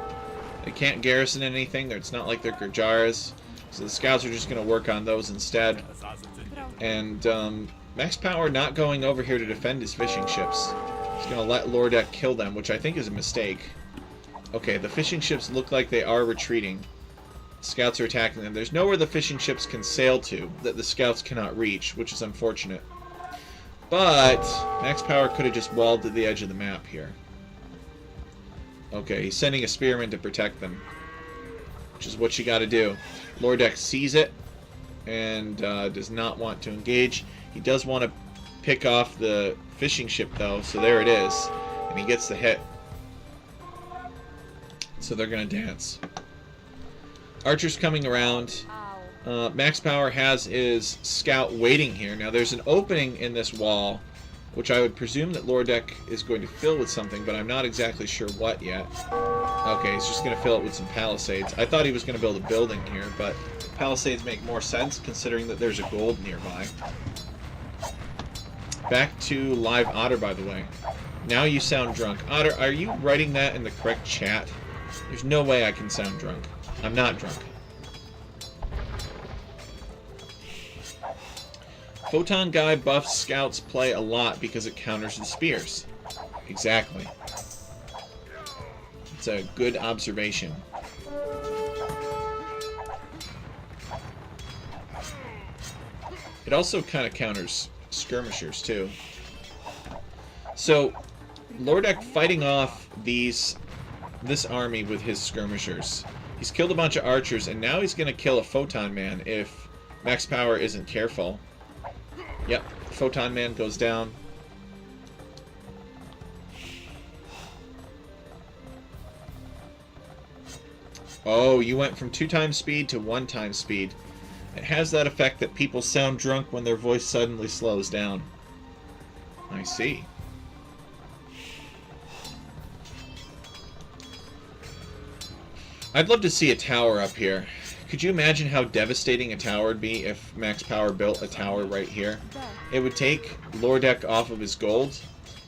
[SPEAKER 1] They can't garrison anything. It's not like they're Gurjaras. So the scouts are just going to work on those instead. And Max Power not going over here to defend his fishing ships. He's going to let Lordek kill them, which I think is a mistake. Okay, the fishing ships look like they are retreating. Scouts are attacking them. There's nowhere the fishing ships can sail to that the scouts cannot reach, which is unfortunate. But Max Power could have just walled to the edge of the map here. Okay, he's sending a spearman to protect them, which is what you got to do. Lordek sees it and does not want to engage. He does want to pick off the fishing ship, though, so there it is. And he gets the hit. So they're going to dance. Archer's coming around. Max Power has his scout waiting here. Now, there's an opening in this wall, which I would presume that Lordek is going to fill with something, but I'm not exactly sure what yet. Okay, he's just going to fill it with some palisades. I thought he was going to build a building here, but palisades make more sense considering that there's a gold nearby. Back to live Otter, by the way. Now you sound drunk. Otter, are you writing that in the correct chat? There's no way I can sound drunk. I'm not drunk. Photon Guy buffs scouts play a lot because it counters the spears. Exactly. It's a good observation. It also kind of counters skirmishers too. So Lordek fighting off this army with his skirmishers. He's killed a bunch of archers, and now he's going to kill a Photon Man if Max Power isn't careful. Yep, Photon Man goes down. Oh, you went from 2 times speed to 1 time speed. It has that effect that people sound drunk when their voice suddenly slows down. I see. I'd love to see a tower up here. Could you imagine how devastating a tower would be if Max Power built a tower right here? It would take Lordek off of his gold,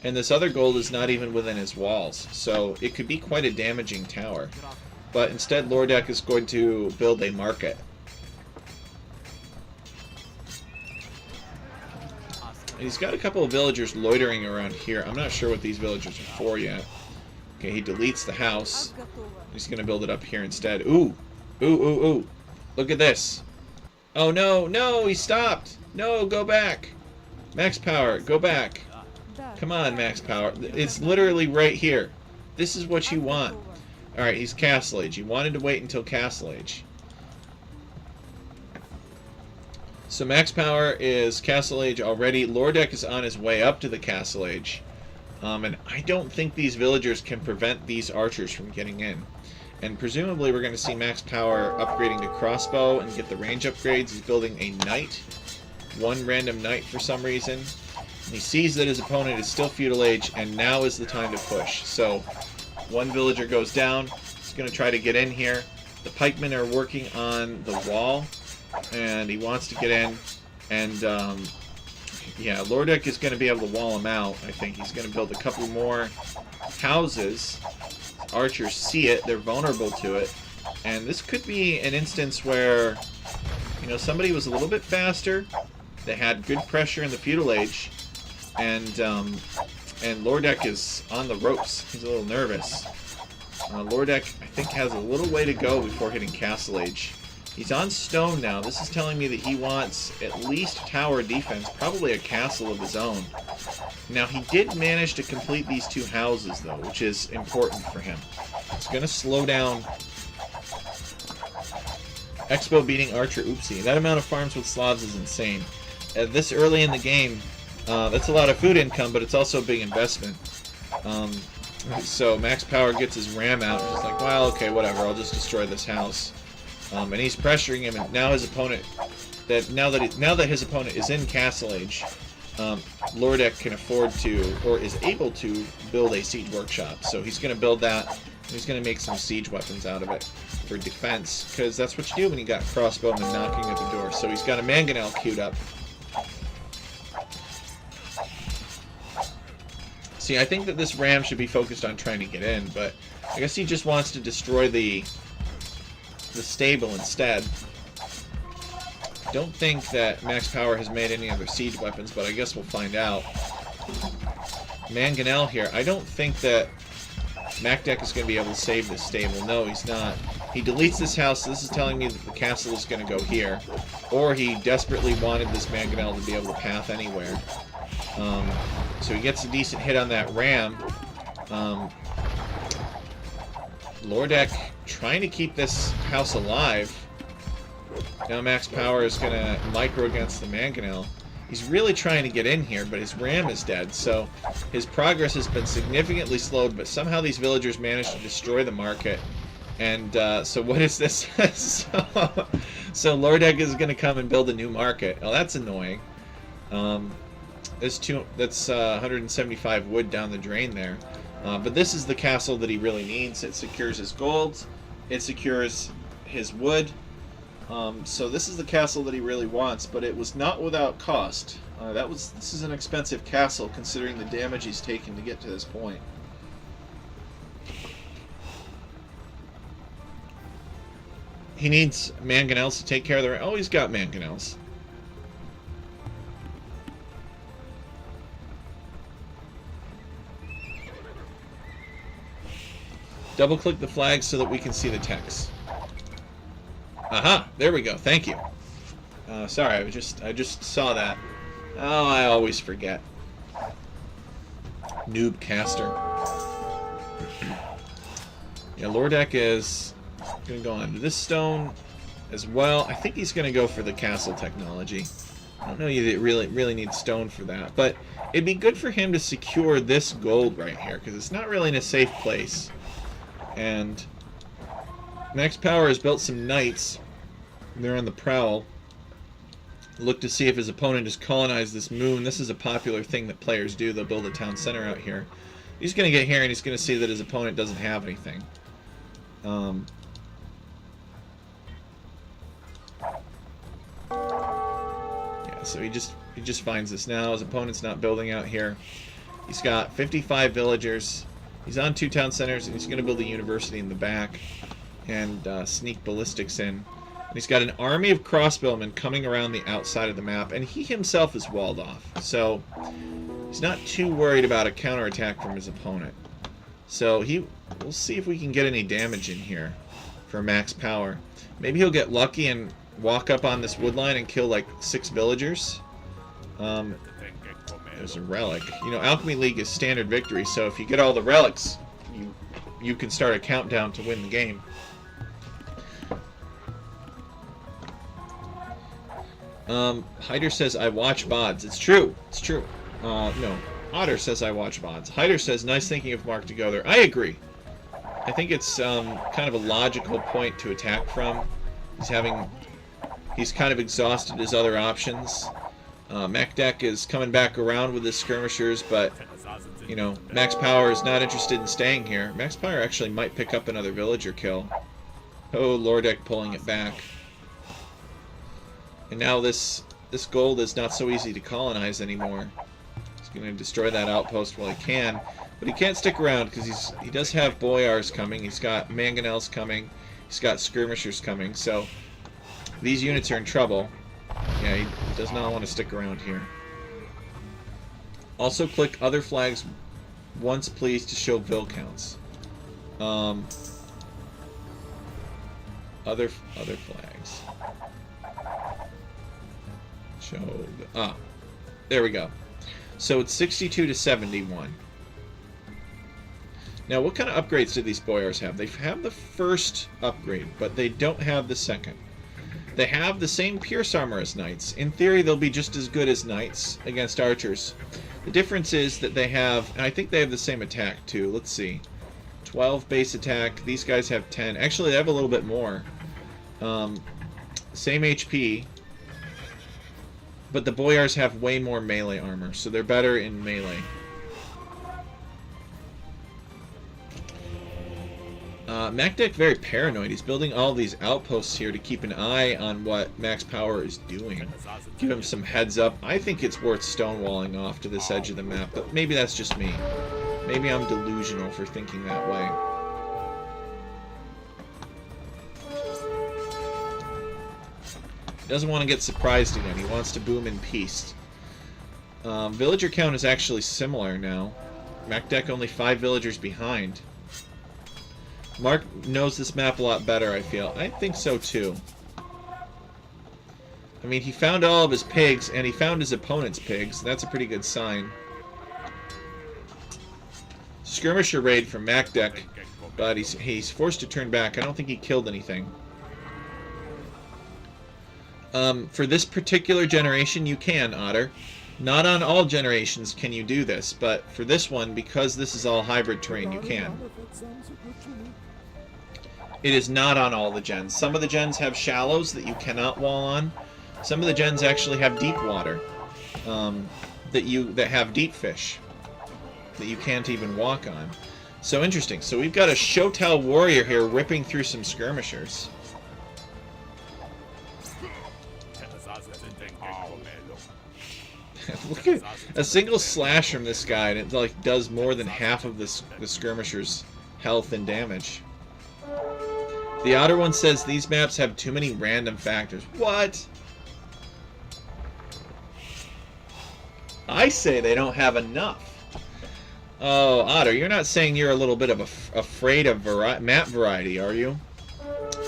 [SPEAKER 1] and this other gold is not even within his walls, so it could be quite a damaging tower. But instead, Lordek is going to build a market. And he's got a couple of villagers loitering around here. I'm not sure what these villagers are for yet. Okay, he deletes the house. He's going to build it up here instead. Ooh! Ooh, ooh, ooh. Look at this. Oh, no, no, he stopped. No, go back. Max Power, go back. Come on, Max Power. It's literally right here. This is what you want. Alright, he's Castle Age. You wanted to wait until Castle Age. So Max Power is Castle Age already. Lordek is on his way up to the Castle Age. And I don't think these villagers can prevent these archers from getting in. And presumably we're going to see Max Power upgrading to crossbow and get the range upgrades. He's building a knight. 1 random knight for some reason. And he sees that his opponent is still feudal age, and now is the time to push. So 1 villager goes down. He's going to try to get in here. The pikemen are working on the wall, and he wants to get in. And yeah, Lordek is going to be able to wall him out. I think he's going to build a couple more houses. Archers see it, they're vulnerable to it, and this could be an instance where, you know, somebody was a little bit faster, they had good pressure in the feudal age, and Lordek is on the ropes. He's a little nervous. Lordek, I think, has a little way to go before hitting Castle Age. He's on stone now. This is telling me that he wants at least tower defense, probably a castle of his own. Now, he did manage to complete these 2 houses, though, which is important for him. It's going to slow down Expo beating Archer. Oopsie. That amount of farms with Slavs is insane. This early in the game, that's a lot of food income, but it's also a big investment. So Max Power gets his ram out and he's like, well, okay, whatever, I'll just destroy this house. And he's pressuring him, and now his opponent, now that his opponent is in Castle Age, Lordek can afford to, or is able to, build a siege workshop. So he's going to build that, and he's going to make some siege weapons out of it for defense, because that's what you do when you got crossbowmen knocking at the door. So he's got a mangonel queued up. See, I think that this ram should be focused on trying to get in, but I guess he just wants to destroy the stable instead. Don't think that Max Power has made any other siege weapons, but I guess we'll find out. Mangonel here. I don't think that MacDeck is going to be able to save this stable. No, he's not. He deletes this house, so this is telling me that the castle is going to go here. Or he desperately wanted this Mangonel to be able to path anywhere. So he gets a decent hit on that ram. Lordek trying to keep this house alive. Now Max Power is going to micro against the Mangonel. He's really trying to get in here, but his ram is dead, so his progress has been significantly slowed, but somehow these villagers managed to destroy the market. And so what is this? So Lordek is going to come and build a new market. Oh, that's annoying. That's 175 wood down the drain there. But this is the castle that he really needs. It secures his gold. It secures his wood. So this is the castle that he really wants, but it was not without cost. This is an expensive castle considering the damage he's taken to get to this point. He needs mangonels to take care of the... Oh, he's got mangonels. Double-click the flag so that we can see the text. Aha! There we go. Thank you. Sorry, I just saw that. Oh, I always forget. Noob caster. Yeah, Lordek is going to go on to this stone as well. I think he's going to go for the castle technology. I don't know you really need stone for that, but it'd be good for him to secure this gold right here because it's not really in a safe place. And Max Power has built some knights. They're on the prowl. Look to see if his opponent has colonized this moon. This is a popular thing that players do. They'll build a town center out here. He's going to get here and he's going to see that his opponent doesn't have anything. Yeah, so he just finds this now. His opponent's not building out here. He's got 55 villagers. He's on 2 town centers, and he's going to build a university in the back and sneak ballistics in. And he's got an army of crossbowmen coming around the outside of the map, and he himself is walled off. So he's not too worried about a counterattack from his opponent. So we'll see if we can get any damage in here for Max Power. Maybe he'll get lucky and walk up on this wood line and kill like 6 villagers. There's a relic. You know, Alchemy League is standard victory, so if you get all the relics, you can start a countdown to win the game. Hyder says, I watch VODs. It's true. It's true. No. Otter says, I watch VODs. Hyder says, nice thinking of Mark to go there. I agree. I think it's kind of a logical point to attack from. He's kind of exhausted his other options. MacDeck is coming back around with his skirmishers, but, you know, Max Power is not interested in staying here. Max Power actually might pick up another villager kill. Oh, Lordek pulling it back. And now this gold is not so easy to colonize anymore. He's going to destroy that outpost while he can, but he can't stick around because he does have boyars coming. He's got mangonels coming. He's got skirmishers coming, so these units are in trouble. Yeah, he does not want to stick around here. Also, click other flags once, please, to show vill counts. Other flags. Show. There we go. So it's 62 to 71. Now, what kind of upgrades do these boyars have? They have the first upgrade, but they don't have the second. They have the same pierce armor as knights. In theory, they'll be just as good as knights against archers. The difference is that they have, and I think they have the same attack too. Let's see. 12 base attack. These guys have 10. Actually, they have a little bit more. Same HP. But the Boyars have way more melee armor, so they're better in melee. MacDeck very paranoid. He's building all these outposts here to keep an eye on what Max Power is doing. Give him some heads up. I think it's worth stonewalling off to this edge of the map, but maybe that's just me. Maybe I'm delusional for thinking that way. He doesn't want to get surprised again. He wants to boom in peace. Villager count is actually similar now. MacDeck only 5 villagers behind. Mark knows this map a lot better, I feel. I think so, too. I mean, he found all of his pigs, and he found his opponent's pigs. That's a pretty good sign. Skirmisher raid from MacDeck, but he's forced to turn back. I don't think he killed anything. For this particular generation, you can, Otter. Not on all generations can you do this, but for this one, because this is all hybrid terrain, you can. It is not on all the gens. Some of the gens have shallows that you cannot wall on. Some of the gens actually have deep water that have deep fish that you can't even walk on. So interesting. So we've got a Shotel warrior here ripping through some skirmishers. Look at a single slash from this guy, and it like does more than half of the skirmisher's health and damage. The Otter one says these maps have too many random factors. What? I say they don't have enough. Oh, Otter, you're not saying you're a little bit of afraid of map variety, are you?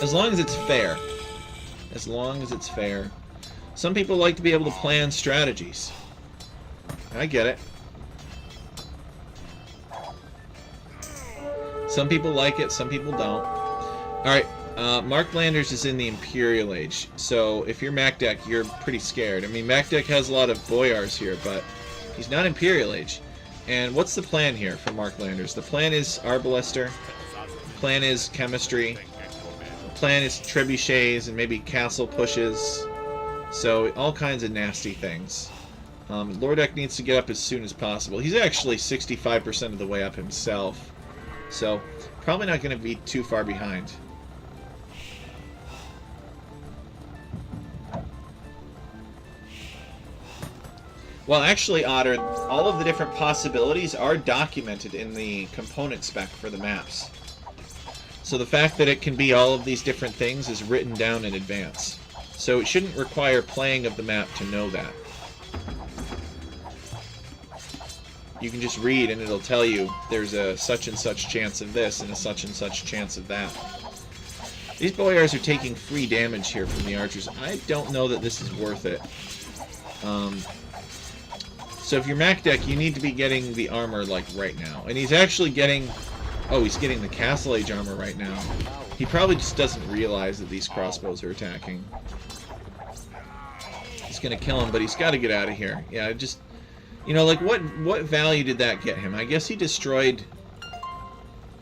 [SPEAKER 1] As long as it's fair. As long as it's fair. Some people like to be able to plan strategies. I get it. Some people like it, some people don't. Alright, Mark Landers is in the Imperial Age, so if you're MacDeck, you're pretty scared. I mean, MacDeck has a lot of Boyars here, but he's not Imperial Age. And what's the plan here for Mark Landers? The plan is Arbalister, the plan is Chemistry, the plan is Trebuchets and maybe Castle Pushes, so all kinds of nasty things. Lordek needs to get up as soon as possible. He's actually 65% of the way up himself, so probably not going to be too far behind. Well, actually, Otter, all of the different possibilities are documented in the component spec for the maps. So the fact that it can be all of these different things is written down in advance. So it shouldn't require playing of the map to know that. You can just read and it'll tell you there's a such and such chance of this and a such and such chance of that. These Boyars are taking free damage here from the archers. I don't know that this is worth it. So if you're MacDeck, you need to be getting the armor, like, right now. And he's actually getting... Oh, he's getting the Castle Age armor right now. He probably just doesn't realize that these crossbows are attacking. He's gonna kill him, but he's got to get out of here. Yeah, just... You know, like, what value did that get him? I guess he destroyed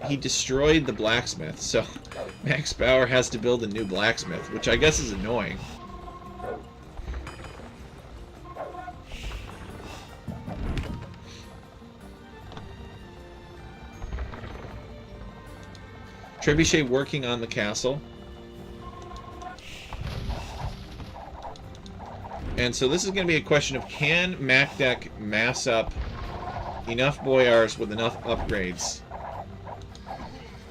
[SPEAKER 1] the blacksmith, so Max Power has to build a new blacksmith, which I guess is annoying. Trebuchet working on the castle. And so this is going to be a question of, can MacDeck mass up enough Boyars with enough upgrades?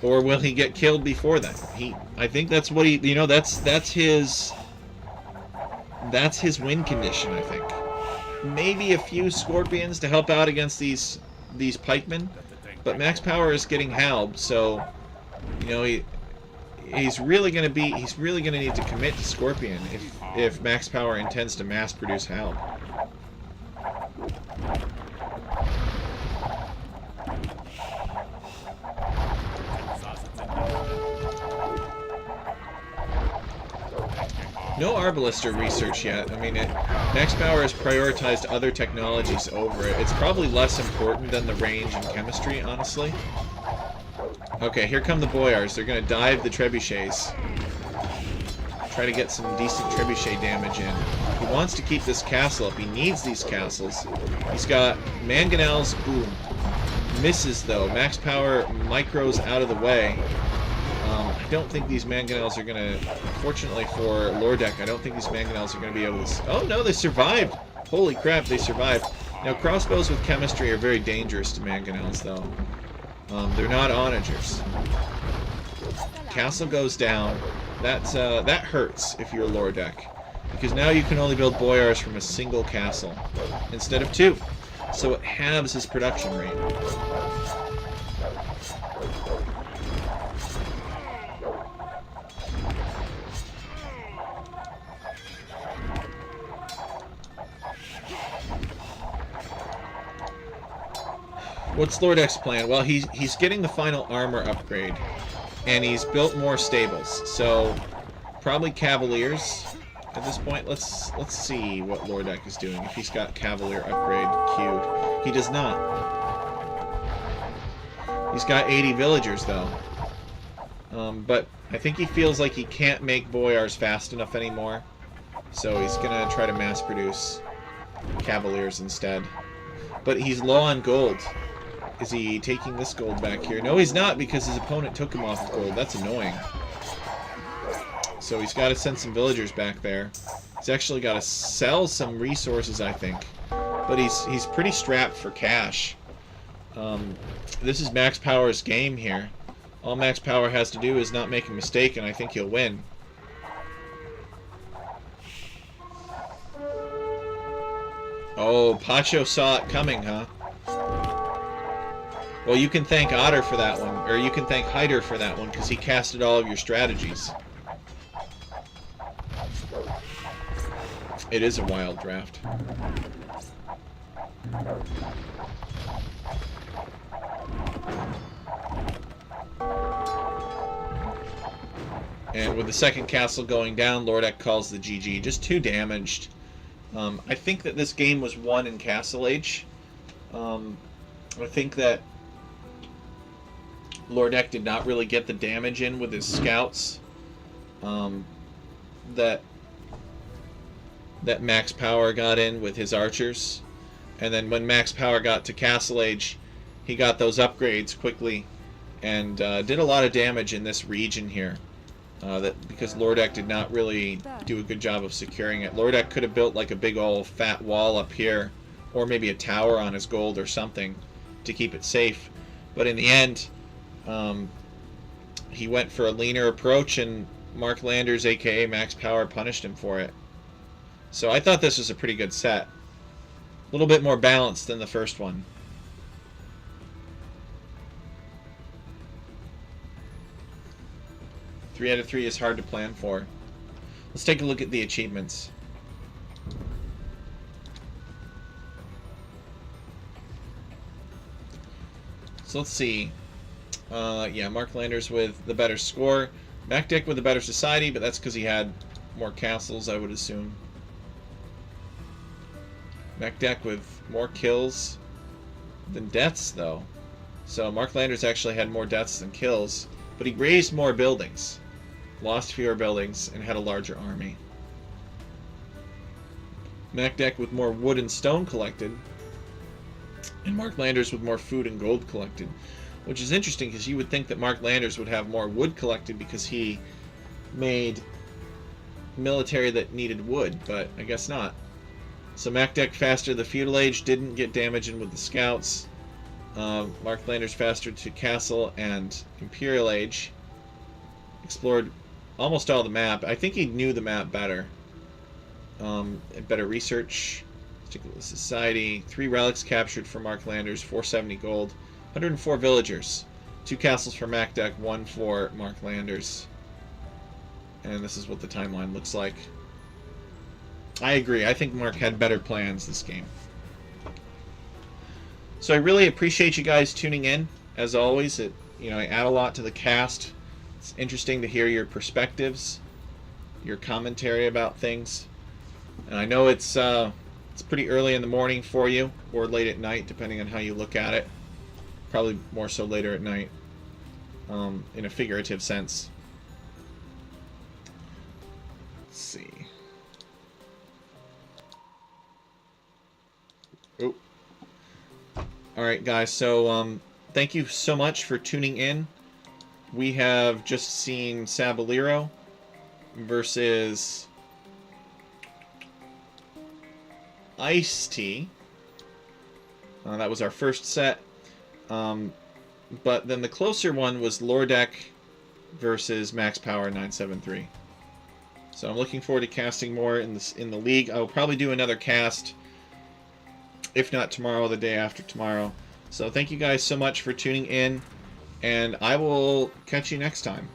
[SPEAKER 1] Or will he get killed before then? I think that's what he, you know, that's his win condition, I think. Maybe a few Scorpions to help out against these pikemen, but Max Power is getting halbed, so you know, he's really going to need to commit to Scorpion if Max Power intends to mass produce Halb. No Arbalister research yet. I mean, Max Power has prioritized other technologies over it. It's probably less important than the range and chemistry, honestly. Okay, here come the Boyars. They're going to dive the trebuchets. Try to get some decent trebuchet damage in. He wants to keep this castle up. He needs these castles. He's got mangonels. Boom. Misses, though. Max Power micros out of the way. I don't think these mangonels are going to... Fortunately for Lordek, I don't think these mangonels are going to be able to... Oh, no, they survived! Holy crap, they survived. Now, crossbows with chemistry are very dangerous to mangonels, though. They're not onagers. Castle goes down. That hurts if you're Lordek. Because now you can only build Boyars from a single castle instead of two. So it halves his production rate. What's Lordek's plan? Well, he's getting the final armor upgrade, and he's built more stables. So probably Cavaliers at this point. Let's see what Lordek is doing. If he's got Cavalier upgrade queued, he does not. He's got 80 villagers though. But I think he feels like he can't make Boyars fast enough anymore, so he's gonna try to mass produce Cavaliers instead. But he's low on gold. Is he taking this gold back here? No, he's not, because his opponent took him off of gold. That's annoying. So he's got to send some villagers back there. He's actually got to sell some resources, I think. But he's pretty strapped for cash. This is Max Power's game here. All Max Power has to do is not make a mistake, and I think he'll win. Oh, Pacho saw it coming, huh? Well, you can thank Otter for that one, or you can thank Hyder for that one, because he casted all of your strategies. It is a wild draft. And with the second castle going down, Lordek calls the GG. Just 2 damaged. I think that this game was won in Castle Age. I think that Lordek did not really get the damage in with his scouts that Max Power got in with his archers. And then when Max Power got to Castle Age, he got those upgrades quickly and did a lot of damage in this region here. Because Lordek did not really do a good job of securing it. Lordek could have built like a big old fat wall up here, or maybe a tower on his gold or something to keep it safe. But in the end, he went for a leaner approach, and Mark Landers, aka Max Power, punished him for it. So I thought this was a pretty good set. A little bit more balanced than the first one. Three out of 3 is hard to plan for. Let's take a look at the achievements. So let's see. Yeah, Mark Landers with the better score. MacDick with the better society, but that's because he had more castles, I would assume. MacDick with more kills than deaths, though. So Mark Landers actually had more deaths than kills, but he raised more buildings, lost fewer buildings, and had a larger army. MacDick with more wood and stone collected, and Mark Landers with more food and gold collected. Which is interesting, because you would think that Mark Landers would have more wood collected because he made military that needed wood, but I guess not. So MacDick faster the feudal age, didn't get damage in with the scouts. Mark Landers faster to castle and imperial age. Explored almost all the map. I think he knew the map better. Better research. Particular society. 3 relics captured for Mark Landers, 470 gold. 104 villagers. 2 castles for MacDick, 1 for Mark Landers. And this is what the timeline looks like. I agree. I think Mark had better plans this game. So I really appreciate you guys tuning in. As always, I add a lot to the cast. It's interesting to hear your perspectives. your commentary about things. And I know it's pretty early in the morning for you, or late at night, depending on how you look at it. Probably more so later at night, in a figurative sense. Let's see. Oh. Alright, guys, so thank you so much for tuning in. We have just seen Sabalero versus Ice-T. That was our first set. But then the closer one was Lordek versus Max Power 973. So I'm looking forward to casting more in the league. I will probably do another cast, if not tomorrow, the day after tomorrow. So thank you guys so much for tuning in, and I will catch you next time.